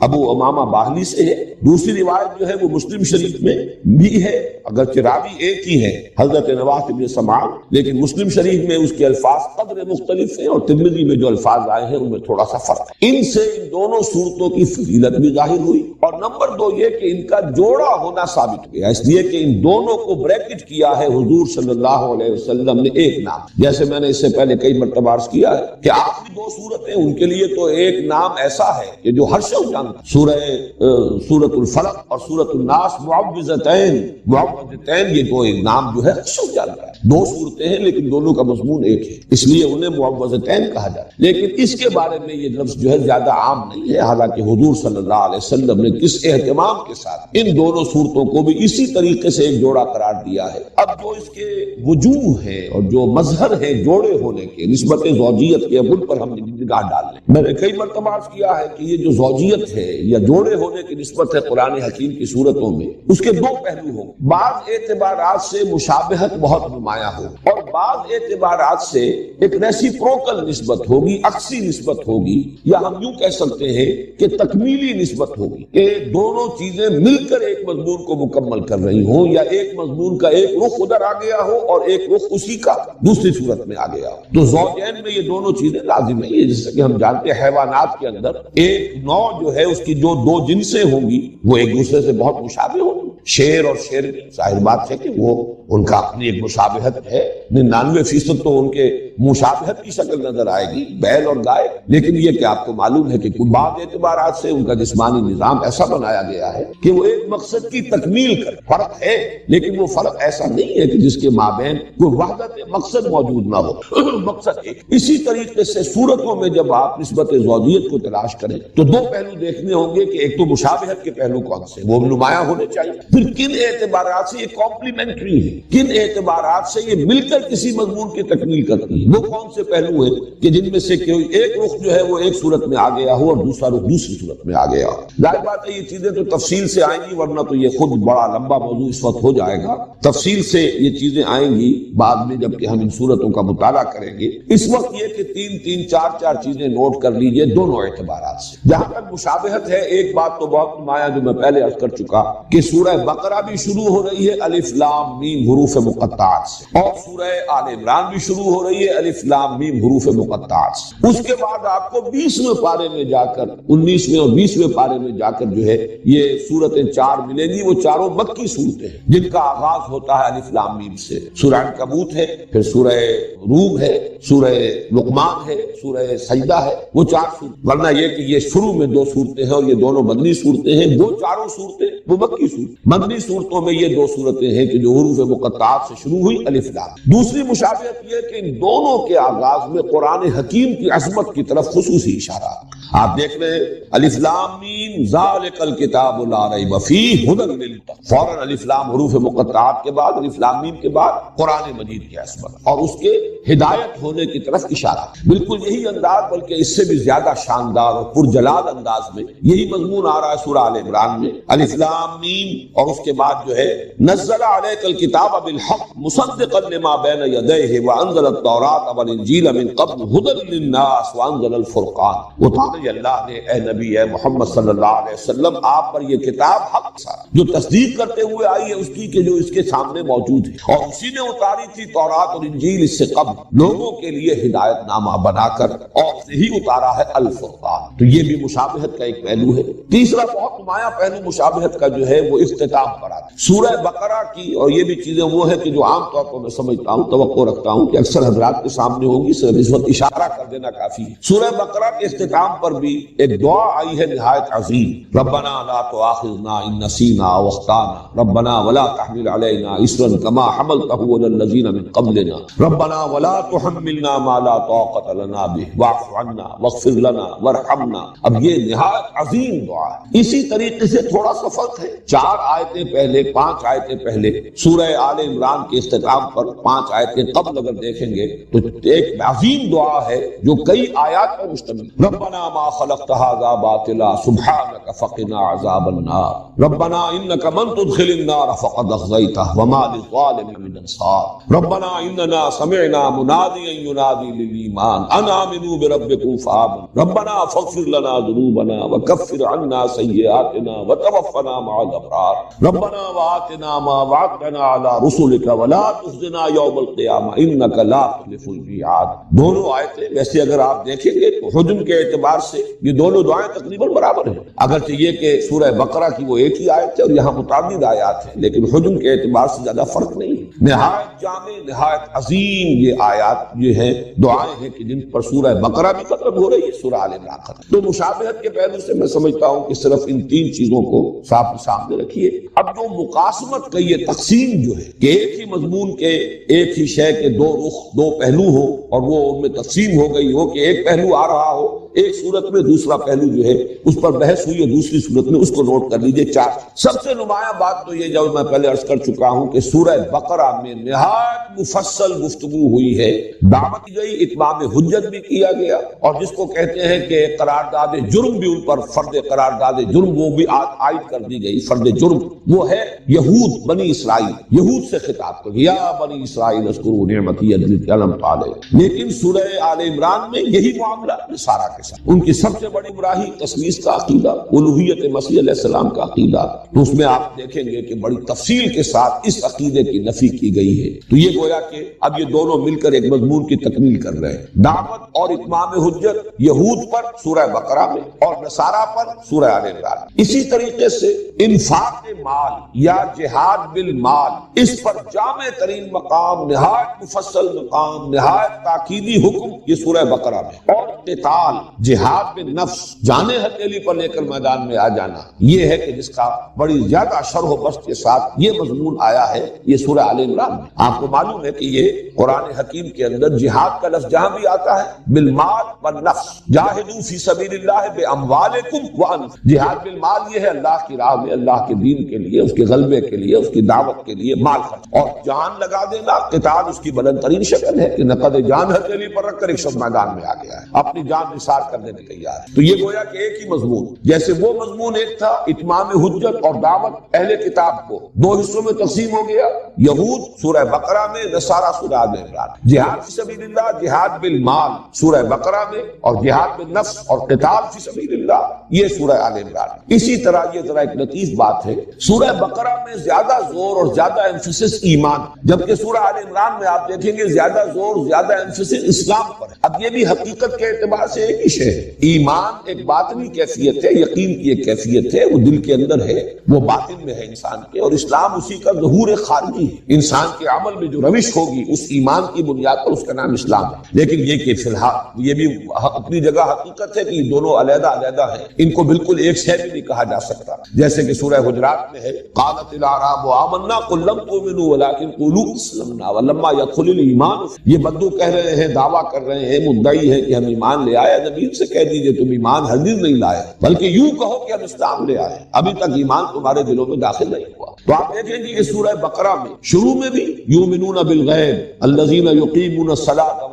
ابو امامہ باہلی سے ہے، دوسری روایت جو ہے وہ مسلم شریف میں بھی ہے، اگرچہ راوی ایک ہی ہے حضرت نواس بن سمعان، لیکن مسلم شریف میں اس کے الفاظ قدر مختلف ہیں اور ترمذی میں جو الفاظ آئے ہیں ان میں تھوڑا سا فرق ہے۔ ان سے ان دونوں صورتوں کی فضیلت بھی ظاہر ہوئی، اور نمبر دو یہ کہ ان کا جوڑا ہونا ثابت ہو گیا، اس لیے کہ ان دونوں کو بریکٹ کیا ہے حضور صلی اللہ علیہ وسلم نے ایک نام، جیسے میں نے اس سے پہلے کئی مرتبہ عرض کیا ہے کہ آخری دو صورتیں ان کے لیے تو ایک نام ایسا ہے کہ جو ہر شخص جانتا ہے، سورۃ الفلق اور سورۃ الناس معوذتین، یہ تو ایک نام جو ہے ہر شخص جانتا ہے، دو صورتیں ہیں لیکن دونوں کا مضمون ایک ہے، اس لیے انہیں معوذتین کہا جاتا ہے، لیکن اس کے بارے میں یہ لفظ جو ہے زیادہ عام نہیں ہے، حالانکہ حضور صلی اللہ علیہ وسلم نے کس اہتمام کے ساتھ ان دونوں صورتوں کو بھی اسی طریقے سے ایک جوڑا قرار دیا ہے۔ اب جو اس کے وجوہ ہیں اور جو مظہر ہیں جوڑے ہونے کے، نسبت زوجیت کے، ان پر ہم نگاہ ڈال لیں۔ میں نے کئی مرتبہ عرض کیا ہے کہ یہ جو زوجیت ہے یا جوڑے ہونے کی نسبت ہے قرآن حکیم کی صورتوں میں، اس کے دو پہلو ہوں، بعض اعتبارات سے مشابہت بہت نمایاں نمایاں ہو، اور بعض اعتبارات سے ایک ریسیپروکل نسبت ہوگی، عکسی نسبت ہوگی، یا ہم یوں کہہ سکتے ہیں کہ تکمیلی نسبت ہوگی کہ دونوں چیزیں مل کر ایک مضمون کو مکمل کر رہی ہوں، یا ایک مضمون کا ایک رخ ادھر آ گیا ہو اور ایک رخ اسی کا دوسری صورت میں آ گیا ہو۔ تو زوجین میں یہ دونوں چیزیں لازم ہیں۔ یہ جیسے کہ ہم جانتے ہیں حیوانات کے اندر ایک نوع جو ہے اس کی جو دو جنسیں ہوں گی وہ ایک دوسرے سے بہت مشابہ ہوں گی۔ شیر اور شیر، ظاہر بات ہے کہ وہ ان کا اپنی ایک مشابہت ہے، 99% تو ان کے مشابہت کی شکل نظر آئے گی، بیل اور گائے، لیکن یہ کہ آپ کو معلوم ہے کہ بعض اعتبارات سے ان کا جسمانی نظام ایسا بنایا گیا ہے کہ وہ ایک مقصد کی تکمیل کر، فرق ہے لیکن وہ فرق ایسا نہیں ہے کہ جس کے مابین کوئی وحدت مقصد موجود نہ ہو، مقصد ایک۔ اسی طریقے سے صورتوں میں جب آپ نسبت زوجیت کو تلاش کریں تو دو پہلو دیکھنے ہوں گے کہ ایک تو مشابہت کے پہلو کون سے، وہ نمایاں ہونے چاہیے، پھر کن اعتبارات سے یہ کمپلیمنٹری ہے، کن اعتبارات سے یہ مل کر کسی مضمون کی تکمیل کرتی ہے، وہ کون سے پہلو ہیں کہ جن میں سے کوئی ایک رخ جو ہے وہ ایک صورت میں آ گیا ہو اور دوسرا رخ دوسری صورت میں آ گیا ہو۔ ظاہر بات ہے یہ چیزیں تو تفصیل سے آئیں گی، ورنہ تو یہ خود بڑا لمبا موضوع اس وقت ہو جائے گا۔ تفصیل سے یہ چیزیں آئیں گی بعد میں جب کہ ہم ان صورتوں کا مطالعہ کریں گے۔ اس وقت یہ کہ تین چار چیزیں نوٹ کر لیجئے دونوں اعتبارات سے۔ جہاں تک مشابہت ہے، ایک بات تو بہت نمایاں جو میں پہلے عرض کر چکا کہ سورہ بقرہ بھی شروع ہو رہی ہے الف لام میم حروف مقطعات سے، اور سورہ آل عمران بھی شروع ہو رہی ہے الف لام میم حروف مقطعات سے۔ اس کے بعد آپ کو 20ویں پارے میں جا کر، 19ویں اور 20ویں پارے میں جا کر جو ہے یہ سورتیں چار ملیں گی، وہ چاروں مکی صورتیں ہیں جن کا آغاز ہوتا ہے الف لام میم سے۔ سورہ عنکبوت ہے، پھر سورہ روم ہے، سورہ لقمان ہے، سورہ سجدہ ہے، وہ چار صورتیں، ورنہ یہ کہ یہ شروع میں دو صورتیں ہیں اور یہ دونوں مدنی صورتیں ہیں، وہ چاروں صورتیں وہ مکی صورتیں۔ مدنی صورتوں میں یہ دو صورتیں ہیں کہ جو حروف مقطعات سے شروع ہوئی الف لام۔ دوسری مشابہت یہ کہ ان دونوں کے آغاز میں قرآن حکیم کی عظمت کی طرف خصوصی اشارہ۔ آپ دیکھ رہے الف لام میم ذالک الکتاب لا ریب فیہ ھدی للمتقین، فوراً الف لام حروف مقطعات کے بعد الف لام میم کے بعد قرآن مجید کی عظمت اور اس کے ہدایت ہونے کی طرف اشارہ۔ بالکل یہی انداز، بلکہ اس سے بھی زیادہ شاندار اور پرجلال انداز میں یہی مضمون آ رہا ہے سورہ آل عمران میں، الف لام میم، اور اس کے بعد جو ہے نزل علیک الکتاب بالحق مصدقا لما بین یدیہ وانزل التوراۃ والانجیل من قبل ھدی للناس وانزل الفرقان۔ اتارے اللہ نے اے نبی اے محمد صلی اللہ علیہ وسلم آپ پر یہ کتاب حق جو تصدیق کرتے ہوئے آئی ہے اس کی کہ جو اس کے سامنے موجود ہے، اور اسی نے اتاری تھی تورات اور انجیل اس سے قبل لوگوں کے لیے ہدایت نامہ بنا کر، اور یہی اتارا ہے الفرقان۔ تو یہ بھی مشابہت کا ایک پہلو ہے۔ تیسرا بہت نمایاں پہلو مشابہت کا جو ہے وہ اختتام پر آتا ہے سورہ بقرہ کی، اور یہ بھی چیزیں وہ ہے کہ جو عام طور پر میں سمجھتا ہوں، توقع رکھتا ہوں کہ اکثر حضرات کے سامنے ہوگی، صرف اس وقت اشارہ کر دینا کافی ہے۔ سورہ بقرہ کے اختتام پر بھی ایک دعا آئی ہے نہایت عظیم، ربنا لا تؤاخذنا ان نسینا او اخطانا ربنا ولا تحمل علینا اصرا کما حملته على الذین من قبلنا ربنا ولا تحملنا ما لا طاقت لنا به واعف عنا واغفر لنا وارحمنا۔ اب یہ نہایت عظیم دعا ہے۔ اسی طریقے سے تھوڑا سا فرق ہے، 4 آیتیں پہلے، 5 آیتیں پہلے سورہ آل عمران کے اختتام پر 5 آیتیں قبل اگر دیکھیں گے تو ایک عظیم دعا ہے جو کئی آیات پر مشتمل، ربنا ما خلقت هذا باطلا سبحانك فقنا عذاب النار ربنا انك من تدخل النار فقد اخزيته وما للظالمين من انصار ربنا اننا سمعنا مناديا ينادي للايمان ان امنوا بربكم فآمنوا ربنا فاغفر لنا ذنوبنا وكفر عنا سيئاتنا وتوفنا مع الابرار ربنا وآتنا ما وعدتنا على رسلك ولا تخزنا يوم القيامة انك لا تخلف الميعاد۔ دونوں آیتیں ویسے اگر آپ دیکھیں گے تو حجم کے اعتبار سے یہ دونوں دعائیں تقریباً برابر ہیں، اگرچہ یہ کہ سورہ بقرہ کی وہ ایک ہی آیت ہے اور یہاں متعدد آیات ہیں، لیکن حجم کے اعتبار سے زیادہ فرق نہیں ہے۔ نہایت جامع، نہایت عظیم یہ آیات یہ ہیں، دعائیں ہیں کہ جن پر سورہ بقرہ بھی ختم ہو رہی ہے، سورہ آل عمران ختم۔ تو مشابہت کے پہلو سے میں سمجھتا ہوں کہ صرف ان 3 چیزوں کو صاف سامنے رکھیے۔ اب جو مقاسمت کا یہ تقسیم جو ہے کہ ایک ہی مضمون کے، ایک ہی شے کے 2 رخ، 2 پہلو ہو، اور وہ ان میں تقسیم ہو گئی ہو کہ ایک پہلو آ رہا ہو ایک صورت میں، دوسرا پہلو جو ہے اس پر بحث ہوئی ہے دوسری صورت میں، اس کو نوٹ کر لیجئے 4۔ سب سے نمایاں بات تو یہ جو میں پہلے عرض کر چکا ہوں کہ سورہ بقرہ بقرہ میں نہایت مفصل گفتگو ہوئی ہے، دعوت کی گئی، اتمام حجت بھی کیا گیا، اور جس کو کہتے ہیں کہ قرارداد جرم بھی ان پر فرض قرارداد جرم وہ بھی عائد کر دی گئی، فرض جرم وہ ہے یہود، بنی اسرائیل، یہود سے خطاب کر یا بنی اسرائیل اذکروا نعمتی التي انعمت علیکم۔ لیکن سورہ آل عمران میں یہی معاملہ نصارہ کے ساتھ، ان کی سب سے بڑی گمراہی تثلیث کا عقیدہ، الوہیت مسیح علیہ السلام کا عقیدہ، تو اس میں آپ دیکھیں گے کہ بڑی تفصیل کے ساتھ اس عقیدے کی نفی کی گئی ہے۔ تو یہ گویا کہ اب یہ دونوں مل کر ایک مضمون کی تکمیل کر رہے ہیں، دعوت اور اتمام حجت یہود پر سورہ بقرہ میں اور نصارہ پر سورہ آل عمران۔ اسی طریقے سے انفاق مال یا جہاد بالمال، اس پر جامع ترین مقام، نہایت مفصل مقام، نہایت تاکیدی حکم یہ سورہ بقرہ میں، اور قتال، جہاد بالنفس، جانیں ہتھیلی پر لے کر میدان میں آ جانا، یہ ہے کہ جس کا بڑی زیادہ شرح و بسط کے ساتھ یہ مضمون آیا ہے یہ سورہ آل عمران میں۔ آپ کو معلوم ہے کہ یہ قرآن حکیم کے اندر جہاد کا لفظ جہاں بھی آتا ہے بالمال والنفس، جاہدوا فی سبیل اللہ باموالکم وانفسکم، جہاد بالمال یہ ہے اللہ کی راہ میں، اللہ کے دین کے لیے، اس کے غلبے کے لیے، اس کی دعوت کے لیے مال خرچ، اور جان لگا دینا، قتال اس کی بلند ترین شکل ہے کہ نقد جان ہتھیلی پر رکھ کر ایک شخص میدان میں آ گیا ہے، اپنی جان نثار کرنے کے تیار ہے۔ تو یہ گویا کہ ایک ہی مضمون، جیسے وہ مضمون ایک تھا اتمام حجت اور دعوت اہل کتاب کو، دو حصوں میں تقسیم ہو گیا، یہود سورہ بقرہ میں، نصارہ سورہ آل عمران، جہاد فی سبیل اللہ، جہاد بالمال سورہ بقرہ میں، اور جہاد بالنفس اور قتال فی سبیل اللہ یہ سورہ آل عمران۔ اسی طرح یہ ذرا ایک لطیف بات ہے، سورہ بقرہ میں زیادہ زور اور زیادہ ایمفیسس ایمان، جبکہ سورہ آل عمران میں آپ دیکھیں گے زیادہ زور، زیادہ ایمفیسس اسلام پر ہے۔ اب یہ بھی حقیقت کے اعتبار سے ایک ہی شے ہے، ایمان ایک باطنی کیفیت ہے، یقین کی ایک کیفیت ہے، وہ دل کے اندر ہے، وہ باطن میں ہے انسان کے، اور اسلام اسی کا ظہور خارجی ہے۔ انسان کے عمل میں جو روش ہوگی اس ایمان کی بنیاد پر اس کا نام اسلام ہے۔ لیکن یہ کہ فی الحال یہ بھی اپنی جگہ حقیقت ہے کہ یہ دونوں علیحدہ علیحدہ ہیں، ان کو بالکل ایک شے بھی نہیں کہا جا سکتا، جیسے کہ سورہ حجرات میں ہے قالت الاعراب آمنا قل لم تؤمنوا ولكن قولوا اسلمنا ولما يدخل الايمان، یہ بدو کہہ رہے ہیں، دعویٰ کر رہے ہیں، مدعی ہیں کہ ہم ایمان لے آئے، نبی سے کہہ دیجئے تم ایمان ہرگز نہیں لائے، بلکہ یوں کہو کہ ہم اسلام لے آئے، ابھی تک ایمان تمہارے دلوں میں داخل نہیں ہوا۔ تو آپ دیکھیں گے کہ سورہ بقرہ میں شروع میں بھی یؤمنون بالغیب الذین یقیمون الصلاۃ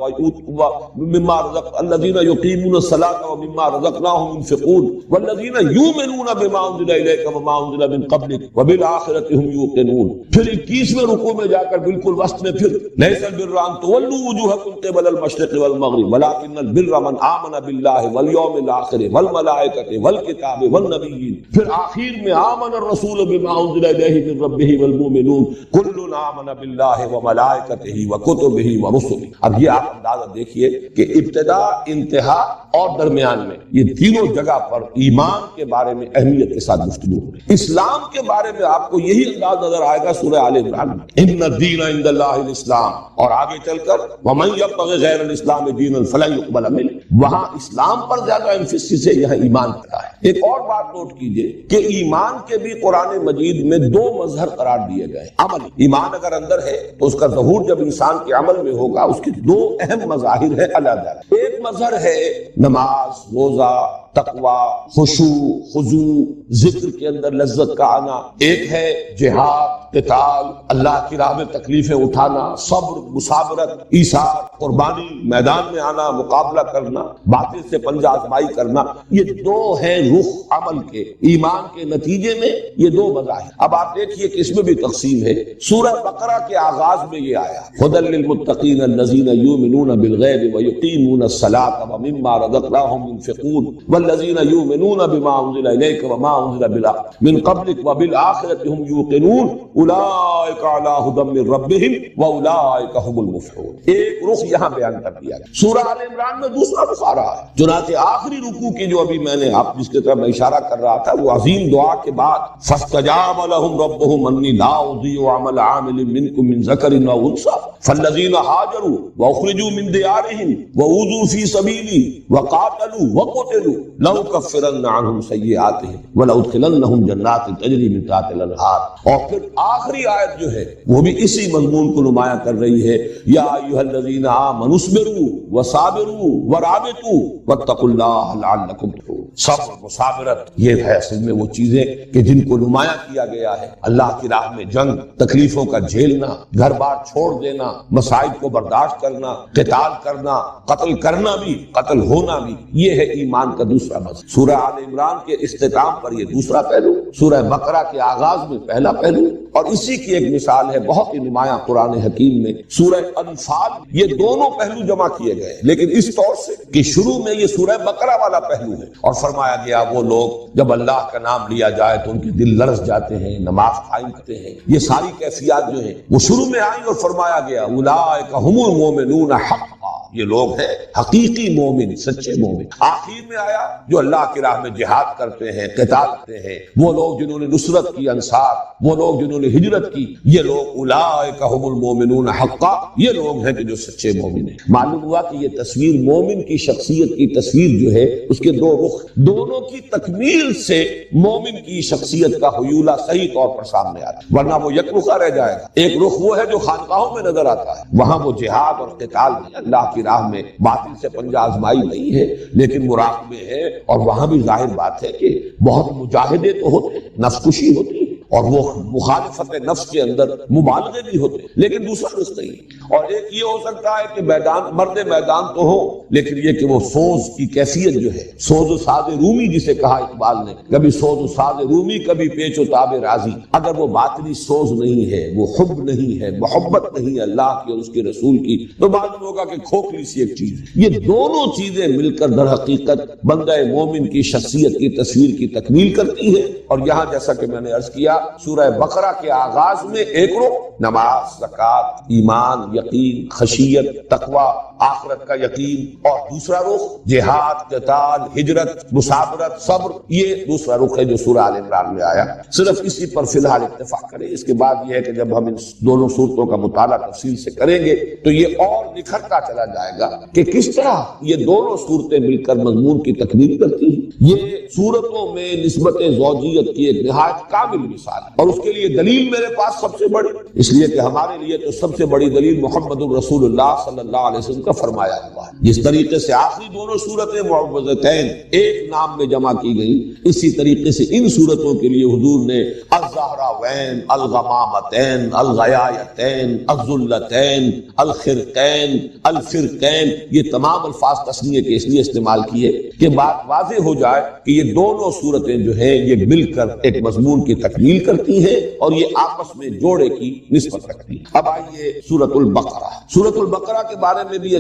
ومما رزقناهم ينفقون والذین یؤمنون بما انزل الیک وما انزل من قبلک وبالآخرۃ هم یوقنون۔ پھر 21ویں رکوع میں جا کر بالکل وسط میں پھر لیس البر ان تولوا وجوہکم قبل المشرق والمغرب ولکن البر من آمن باللہ والیوم الآخر والملائکۃ والکتاب والنبیین۔ پھر آخر میں آمن الرسول بما انزل الیہ من ربہ والمؤمنون کل آمن باللہ وملائکتہ وکتبہ ورسلہ۔ اب یہ آپ اندازہ دیکھیے کہ ابتدا، انتہا اور درمیان میں یہ تینوں جگہ پر ایمان کے بارے میں اہمیت کے ساتھ گفتگو ہو رہی ہے۔ اسلام کے بارے میں آپ کو یہی انداز نظر آئے گا سورہ آل عمران میں، ان الدین عند اللہ الاسلام، اور آگے چل کر ومن یبتغ غیر الاسلام دینا فلن یقبل منہ، وہاں اسلام پر زیادہ ایمفیسس ہے، یہاں ایمان پر ہے۔ ایک اور بات نوٹ کیجئے کہ ایمان کے بھی قرآن مجید میں دو مظہر قرار دیے گئے۔ عمل، ایمان اگر اندر ہے تو اس کا ظہور جب انسان کے عمل میں ہوگا، اس کے دو اہم مظاہر ہیں علیحدہ۔ ایک مظہر ہے نماز، روزہ، تقوی، خشوع، خضوع، ذکر کے اندر لذت کا آنا، ایک ہے جہاد، قتال، اللہ کی راہ میں تکلیفیں اٹھانا، صبر، مصابرت، ایثار، قربانی، میدان میں آنا، مقابلہ کرنا، باطل سے پنجہ آزمائی کرنا، یہ دو ہیں رخ عمل کے، ایمان کے نتیجے میں یہ دو مظاہر۔ اب آپ دیکھیے کہ اس میں بھی تقسیم ہے۔ سورہ بقرہ کے آغاز میں یہ آیا ھدی للمتقین الذین یؤمنون بالغیب ویقیمون الصلاۃ ومما رزقناہم ينفقون والذین یؤمنون بما انزل الیک وما انزل من قبلک وبالآخرۃ هم یوقنون اولئک علی ھدی من ربہم واولئک هم المفلحون۔ ایک رخ یہاں بیان کر دیا گیا۔ سورہ آل عمران میں دوسرا رخ آ رہا ہے، چنانچہ آخری رکوع کی جو ابھی میں نے آپ جس کی طرف میں اشارہ کر رہا تھا، وہ عظیم دعا کے بعد فاستجاب لهم ربهم انی لا اضیع عمل عامل منکم من ذکر او انثی فالذین هاجروا واخرجوا من دیارهم واوذوا فی سبیلی وقاتلوا وقتلوا لأکفرن عنهم سیئاتهم ولأدخلنهم جنات تجری من تحتها الانہار۔ اور پھر آخری آیت جو ہے وہ بھی اسی مضمون کو نمایاں کر رہی ہے، یا ایھا الذین آمنوا اصبروا وصابروا ورابطوا واتقوا اللہ لعلکم تفلحون۔ صبر، مصابرت، یہ ہے اصل میں وہ چیزیں کہ جن کو نمایاں کیا گیا ہے۔ اللہ کی راہ میں جنگ، تکلیفوں کا جھیلنا، گھر بار چھوڑ دینا، مصائب کو برداشت کرنا، قتال کرنا، قتل کرنا بھی، قتل ہونا بھی، یہ ہے ایمان کا دوسرا مضمون۔ سورہ آل عمران کے اختتام پر یہ دوسرا پہلو، سورہ بقرہ کے آغاز میں پہلا پہلو، اور اسی کی ایک مثال ہے بہت ہی نمایاں قرآن حکیم میں سورہ انفال۔ یہ دونوں پہلو جمع کیے گئے لیکن اس طور سے کہ شروع میں یہ سورہ بقرہ والا پہلو ہے، اور فرمایا گیا وہ لوگ جب اللہ کا نام لیا جائے تو ان کے دل لرز جاتے ہیں، نماز قائم کرتے ہیں۔ یہ ساری کیفیات جو ہیں وہ شروع میں آئیں، اور فرمایا گیا اولئک هم المؤمنون حقا، یہ لوگ ہیں حقیقی مومن، سچے مومن۔ آخر میں آیا جو اللہ کی راہ میں جہاد کرتے ہیں، قتال کرتے ہیں، وہ لوگ جنہوں نے نصرت کی، انصار، وہ لوگ جنہوں نے ہجرت کی، یہ لوگ اولئک هم المؤمنون حقا، یہ لوگ ہیں کہ جو سچے مومن ہیں۔ معلوم ہوا کہ یہ تصویر مومن کی شخصیت کی تصویر جو ہے اس کے دو رخ، دونوں کی تکمیل سے مومن کی شخصیت کا حیولہ صحیح طور پر سامنے آتا ہے، ورنہ وہ یک رخا رہ جائے گا۔ ایک رخ وہ ہے جو خانقاہوں میں نظر آتا ہے، وہاں وہ جہاد اور قتال نہیں، اللہ کی راہ میں باطل سے پنجہ آزمائی نہیں ہے لیکن مراقبے ہے، اور وہاں بھی ظاہر بات ہے کہ بہت مجاہدے تو ہوتے ہیں، نفس کشی ہوتی ہے، اور وہ مخالفت نفس کے اندر مبالغے بھی ہوتے ہیں، لیکن دوسرا رخ نہیں۔ اور ایک یہ ہو سکتا ہے کہ میدان، مرد میدان تو ہو لیکن یہ کہ وہ سوز کی کیفیت جو ہے، سوز و ساز رومی جسے کہا اقبال نے، کبھی سوز و ساز رومی کبھی پیچ و تاب راضی، اگر وہ باطنی سوز نہیں ہے، وہ حب نہیں ہے، محبت نہیں ہے اللہ کی اور اس کے رسول کی، تو معلوم ہوگا کہ کھوکھلی سی ایک چیز ہے۔ یہ دونوں چیزیں مل کر در حقیقت بندہ مومن کی شخصیت کی تصویر کی تکمیل کرتی ہے۔ اور یہاں جیسا کہ میں نے عرض کیا سورہ بقرہ کے آغاز میں ایک رخ نماز، زکوٰۃ، ایمان، یقین، خشیت، تقوی، آخرت کا یقین، اور دوسرا رخ جہاد، قتال، ہجرت، مصابرت، صبر، یہ دوسرا رخ ہے جو سورہ آل عمران میں آیا۔ صرف اسی پر فی الحال اتفاق کریں، اس کے بعد یہ ہے کہ جب ہم ان دونوں صورتوں کا مطالعہ تفصیل سے کریں گے تو یہ اور نکھرتا چلا جائے گا کہ کس طرح یہ دونوں صورتیں مل کر مضمون کی تکمیل کرتی ہیں۔ یہ صورتوں میں نسبت زوجیت کی ایک نہایت کامل مثال، اور اس کے لیے دلیل میرے پاس سب سے بڑی، اس لیے کہ ہمارے لیے تو سب سے بڑی دلیل محمد الرسول اللہ صلی اللہ علیہ وسلم کا فرمایا ہوا ہے۔ جس طریقے سے آخری دونوں صورتیں معوذتین ایک نام میں جمع کی گئی، اسی طریقے سے ان صورتوں کے لیے حضور نے الزہراوین، الغمامتین، الغیایتین، الذلتین، الخرقین، الفرقین، یہ تمام الفاظ تسنیہ کے اس لیے استعمال کیے کہ بات واضح ہو جائے کہ یہ دونوں صورتیں جو ہیں یہ مل کر ایک مضمون کی تکمیل کرتی ہے اور یہ آپس میں جوڑے کی نسبت رکھتی ہے۔ اب آئیے سورۃ البقرہ۔ سورۃ البقرہ کے بارے میں بھی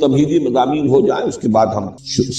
تمہیدی مضامین ہو جائیں، اس کے بعد ہم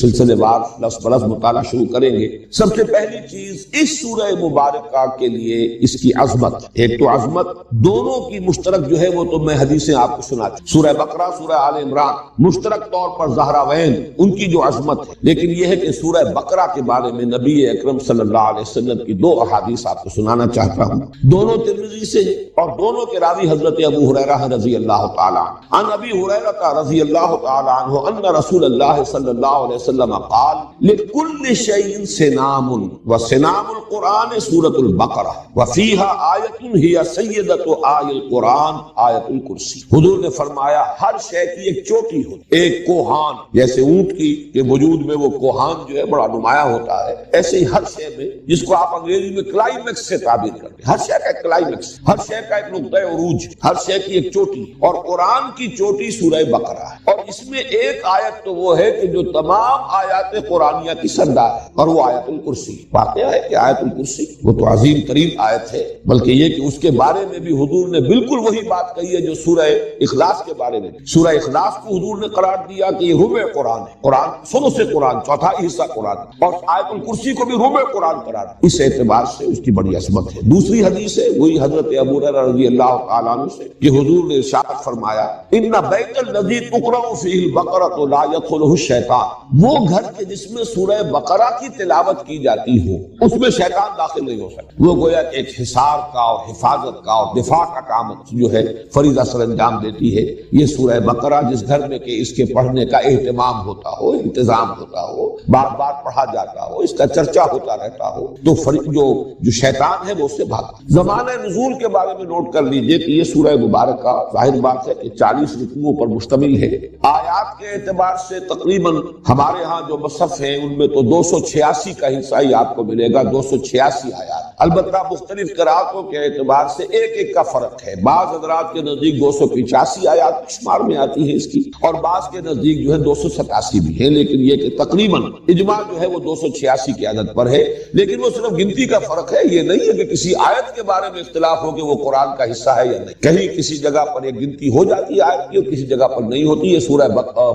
سلسلے وار لفظ برس مطالعہ شروع کریں گے۔ سب سے پہلی چیز اس سورہ مبارکہ کے لیے اس کی عظمت، ایک تو عظمت دونوں کی مشترک جو ہے وہ تو میں حدیثیں آپ کو سناتی، سورہ بقرہ، سورہ آل عمران مشترک طور پر زہراوین ان کی جو عظمت ہے، لیکن یہ ہے کہ سورہ بقرہ کے بارے میں نبی اکرم صلی اللہ علیہ وسلم کی دو احادیث آپ کو سنانا چاہتا ہوں۔ دونوں ترمذی سے اور دونوں کے راوی حضرت ابو ہریرہ رضی اللہ تعالی عنہ۔ عن ابی ہریرہ رضی اللہ تعالی عنہ ان رسول اللہ صلی اللہ علیہ وسلم قال لكل شيء سنام وسنام القرآن سورۃ البقرہ وفيها آیۃ هي سیدۃ آی القرآن آیۃ الکرسی۔ حضور نے فرمایا ہر شے کی ایک چوٹی ہوتی، ایک کوہان، جیسے اونٹ کی کہ وجود میں وہ کوہان جو ہے بڑا نمایاں ہوتا ہے، ایسے ہی ہر شے میں، جس کو آپ انگریزی میں کلائمیکس سے تعبیر کرتے ہیں، ہر شے کا ایک کلائمیکس، ہر شے کا ایک نقطہ عروج، ہر شے کی ایک چوٹی، اور قرآن کی چوٹی سورہ بقرہ ہے۔ اور اس میں ایک آیت تو وہ ہے کہ جو تمام آیات قرآنیہ کی سردار ہے، اور وہ آیت الکرسی۔ واقعہ ہے کہ آیت الکرسی وہ تو عظیم ترین آیت ہے، بلکہ یہ کہ اس کے بارے میں بھی حضور نے بالکل وہی بات کہی ہے جو سورہ اخلاص کے بارے میں۔ سورہ اخلاص کو حضور نے قرار دیا کہ یہ ربع قرآن ہے، قرآن ثلث قرآن، چوتھائی حصہ قرآن، اور آیت الکرسی کو بھی ربع قرآن قرار دیا۔ اس اعتبار سے اس کی بڑی عظمت ہے۔ دوسری حدیث ہے وہی حضرت ابو ہریرہ رضی اللہ تعالیٰ عنہ سے کہ حضور نے ارشاد فرمایا ان بیت الذی تقرأ فیہ البقرۃ لا یدخلہ الشیطان، وہ گھر کے جس میں سورہ بقرہ کی تلاوت کی جاتی ہو اس میں شیطان داخل نہیں ہو سکتا۔ وہ گویا کہ ایک حصار کا اور حفاظت کا اور دفاع کا کام جو ہے فریضہ سر انجام دیتی ہے۔ یہ سورہ بقرہ جس گھر میں کہ اس کے پڑھنے کا اہتمام ہوتا ہو، انتظام ہوتا ہو، بار بار پڑھا جاتا ہو، اس کا چرچا ہوتا رہتا ہو، تو جو شیطان ہے وہ اس سے بھاگتا۔ زمانہ نزول کے بارے میں نوٹ کر لیجئے کہ یہ سورہ مبارکہ ظاہر بات ہے کہ 40 رکوعوں پر مشتمل ہے۔ آیات کے اعتبار سے تقریباً ہمارے ہاں جو مصحف ہیں ان میں تو 286 کا حصہ ہی آپ کو ملے گا، 286 آیات۔ البتہ مختلف قرأتوں کے اعتبار سے ایک ایک کا فرق ہے۔ بعض حضرات کے نزدیک 285 آیات شمار میں آتی ہے اس کی، اور بعض کے نزدیک جو ہے 287 بھی ہے، لیکن یہ کہ تقریباً اجماع جو ہے وہ 286 کی عدد پر ہے۔ لیکن وہ صرف گنتی کا فرق ہے، یہ نہیں ہے کہ کسی آیت کے بارے میں اختلاف ہو کہ وہ قرآن کا حصہ ہے یا نہیں۔ کہیں کسی جگہ پر ایک گنتی ہو جاتی ہے آیت کی اور کسی جگہ پر نہیں ہوتی۔ یہ سورہ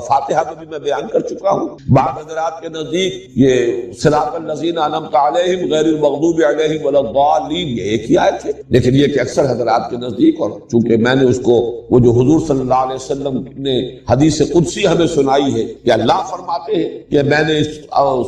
فاتحہ میں بھی میں بیان کر چکا ہوں۔ بعض حضرات کے نزدیک یہ صراط الذین انعمت علیہم غیر المغضوب علیہم ولا الضالین یہ ایک ہی آیت ہے، لیکن یہ کہ اکثر حضرات کے نزدیک، اور چونکہ میں نے اس کو وہ جو حضور صلی اللہ علیہ وسلم نے حدیث قدسی ہمیں سنائی ہے کہ اللہ فرماتے ہیں کہ میں نے اس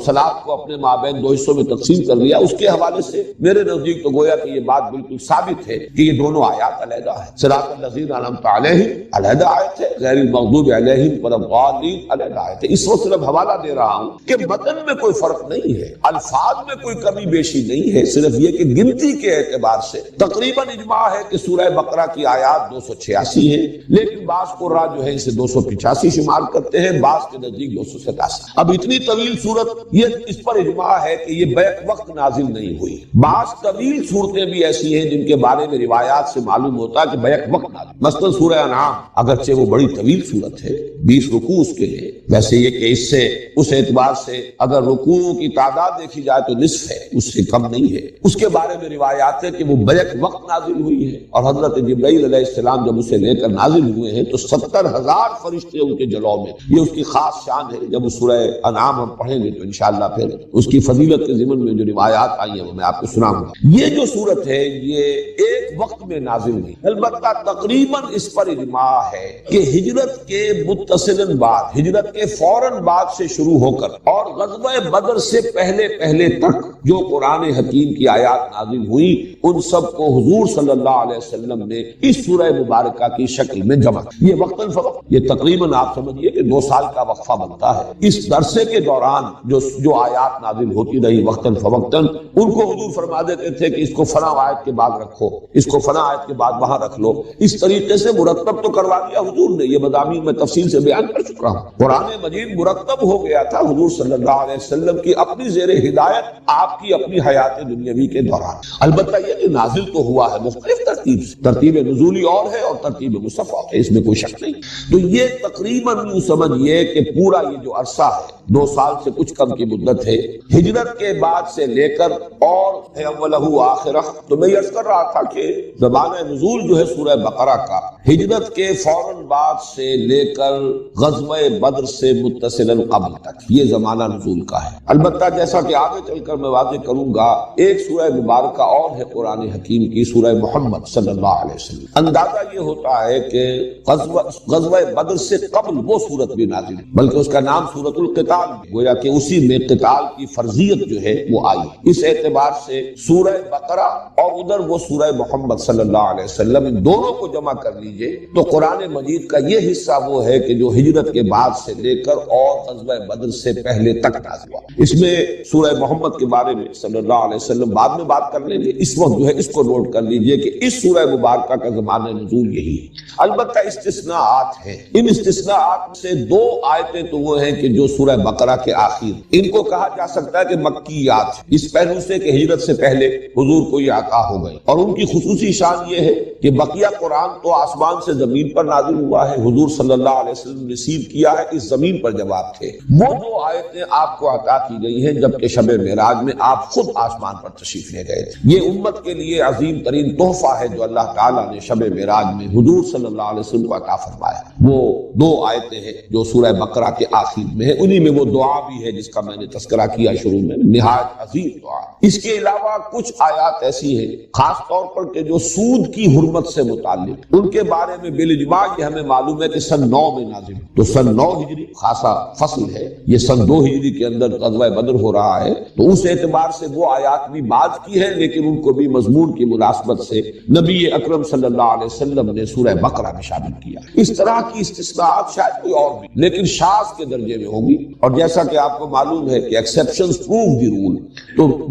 صلاۃ کو اپنے مابین دو حصوں میں تقسیم کر لیا، اس کے حوالے سے میرے نزدیک تو گویا کہ یہ بات بالکل ثابت ہے کہ یہ دونوں آیات علیحدہ ہیں۔ صراط الذین انعمت علیہم علیحدہ آیت ہے، غیر المغضوب علیہم ولا الضالین علیحدہ آیت ہے۔ اس وقت صرف حوالہ دے رہا ہوں کہ متن میں کوئی فرق نہیں ہے، الفاظ میں کوئی کمی بیشی نہیں ہے، صرف یہ کہ گنتی کے اعتبار سے تقریباً اجماع ہے کہ سورہ بقرہ کی آیات 286 ہیں، لیکن بعض قراء جو ہے اسے 285 شمار کرتے ہیں، بعض کے نزدیک 287۔ اب اتنی طویل صورت یہ اس پر اجماع ہے کہ یہ بیک وقت نازل نہیں ہوئی۔ بعض طویل صورتیں بھی ایسی ہیں جن کے بارے میں روایات سے معلوم ہوتا ہے کہ بیک وقت نازل، مثلا سورہ انعام اگرچہ وہ بڑی طویل صورت ہے، 20 رکوع اس کے ہیں، ویسے یہ کہ اس سے اس اعتبار سے اگر رکوعوں کی تعداد دیکھی جائے تو نصف ہے، اس سے کم نہیں ہے۔ اس کے بارے میں روایات ہے کہ وہ بیک وقت نازل ہوئی ہے، اور حضرت جبرائیل علیہ السلام جب اسے لے کر نازل ہوئے ہیں تو 70,000 فرشتے ان کے جلو میں، یہ اس کی خاص شان ہے۔ جب سورہ انعام ہم پڑھیں گے تو انشاءاللہ پھر اس کی فضیلت کے ضمن میں جو روایات آئی ہیں وہ میں آپ کو سناؤں گا۔ یہ جو صورت ہے یہ ایک وقت میں نازل نہیں، البتہ تقریباً اس پر اجماع ہے کہ ہجرت کے متصلاً بعد، ہجرت کے فوراً بعد سے شروع ہو کر اور غزوہ بدر سے پہلے تک جو قرآن حکیم کی آیات نازل ہوئی ان سب کو حضور صلی اللہ علیہ وسلم نے اس سورہ مبارکہ کی شکل میں جمع کیا۔ یہ وقتاً فوقت، یہ تقریباً آپ سمجھیے کہ 2 سال کا وقفہ بنتا ہے۔ اس درسے کے دوران جو آیات نازل ہوتی رہی وقتاً فوقتاً، ان کو حضور فرما دیتے تھے کہ اس کو فلاں آیت کے بعد رکھو، اس کو فلاں آیت کے بعد وہاں رکھ لو۔ اس طریقے سے مرتب تو کروا دیا حضور نے، یہ مضامین میں تفصیل سے بیان کر چکا ہوں۔ قرآن مجید مرتب ہو گیا تھا حضور صلی اللہ علیہ وسلم کی اپنی زیر ہدایت، آپ کی اپنی حیات دنیاوی کے دوران۔ البتہ یہ کہ نازل تو ہوا ہے مختلف ترتیب سے، ترتیب نزولی اور ہے اور ترتیب مصحف ہے، اس میں کوئی شک نہیں۔ تو یہ تقریباً یوں سمجھیے کہ پورا یہ جو عرصہ ہے 2 سال سے کچھ کم کی مدت ہے، ہجرت کے بعد سے لے کر اور اولہ آخرہ۔ تو میں یہ عرض کر رہا تھا کہ زمانہ نزول جو ہے سورہ بقرہ کا ہجرت کے فوراً بعد سے لے کر غزوہ بدر سے متصلاً قبل تک یہ زمانہ نزول کا ہے۔ البتہ جیسا کہ آگے چل کر میں واضح کروں گا، ایک سورہ مبارکہ اور ہے قرآن حکیم کی، سورہ محمد صلی اللہ علیہ وسلم۔ اندازہ یہ ہوتا ہے کہ غزوہ بدر سے قبل وہ سورت بھی نازل ہے، بلکہ اس کا نام سورۃ القتال، گویا کہ اسی میں قتال کی فرضیت جو ہے وہ آئی۔ اس اعتبار سے سورہ بقرہ اور ادھر وہ سورہ محمد صلی اللہ علیہ وسلم، ان دونوں کو جمع کر لیجئے تو قرآن مجید کا یہ حصہ وہ ہے کہ جو ہجرت کے بعد سے لے کر اور غزوہ بدر سے پہلے تک نازل ہوا۔ اس میں سورہ محمد کے بارے میں صلی اللہ علیہ وسلم بعد میں بات کر لیں گے، اس وقت جو ہے اس کو نوٹ کر لیجئے کہ اس سورہ مبارکہ کا زمانہ نزول یہی ہے۔ البتہ استثناءات ہیں، ان استثناءات سے 2 آیتیں تو وہ ہیں کہ جو سورہ بقرہ کے آخر، ان کو کہا جا سکتا ہے کہ مکیات، اس پہلو سے کہ ہجرت سے پہلے حضور کو یہ عطا ہو گئے، اور ان کی خصوصی شان یہ ہے کہ بقیہ قرآن تو آسمان سے زمین پر نازل ہوا ہے، حضور صلی اللہ علیہ وسلم ریسیو کیا ہے، اس زمین پر جواب تھے۔ وہ 2 آیتیں آپ کو عطا کی گئی ہیں جبکہ شب معراج میں آپ خود آسمان پر تشریف لے گئے تھے۔ یہ امت کے لیے عظیم ترین تحفہ ہے جو اللہ تعالیٰ نے شب معراج میں حضور صلی اللہ علیہ وسلم کو عطا فرمایا۔ وہ 2 آیتیں ہیں جو سورہ بقرہ کے آخر میں ہے، انہی میں وہ دعا بھی ہے جس کا میں نے تذکرہ کیا شروع میں، نہایت عظیم دعا۔ اس کے علاوہ کچھ آیات ایسی ہیں خاص طور پر کہ جو سود کی حرمت سے متعلق، ان کے بارے میں بالاجماع یہ ہمیں معلوم ہے کہ سن 9 میں نازل، تو سن 9 ہجری خاصا فصل ہے، یہ سن 2 ہجری کے اندر غزوہ بدر ہو رہا ہے، تو اس اعتبار سے وہ آیات بھی بعد کی ہے، لیکن ان کو بھی مضمون کی مناسبت سے نبی اکرم صلی اللہ علیہ وسلم نے سورہ بقرہ میں شامل کیا۔ اس طرح کی استثناءات شاید کوئی اور بھی لیکن شاذ کے درجے میں ہوں گی، اور جیسا کہ آپ کو معلوم ہے کہ ایکسیپشنز پروو دی رول، تو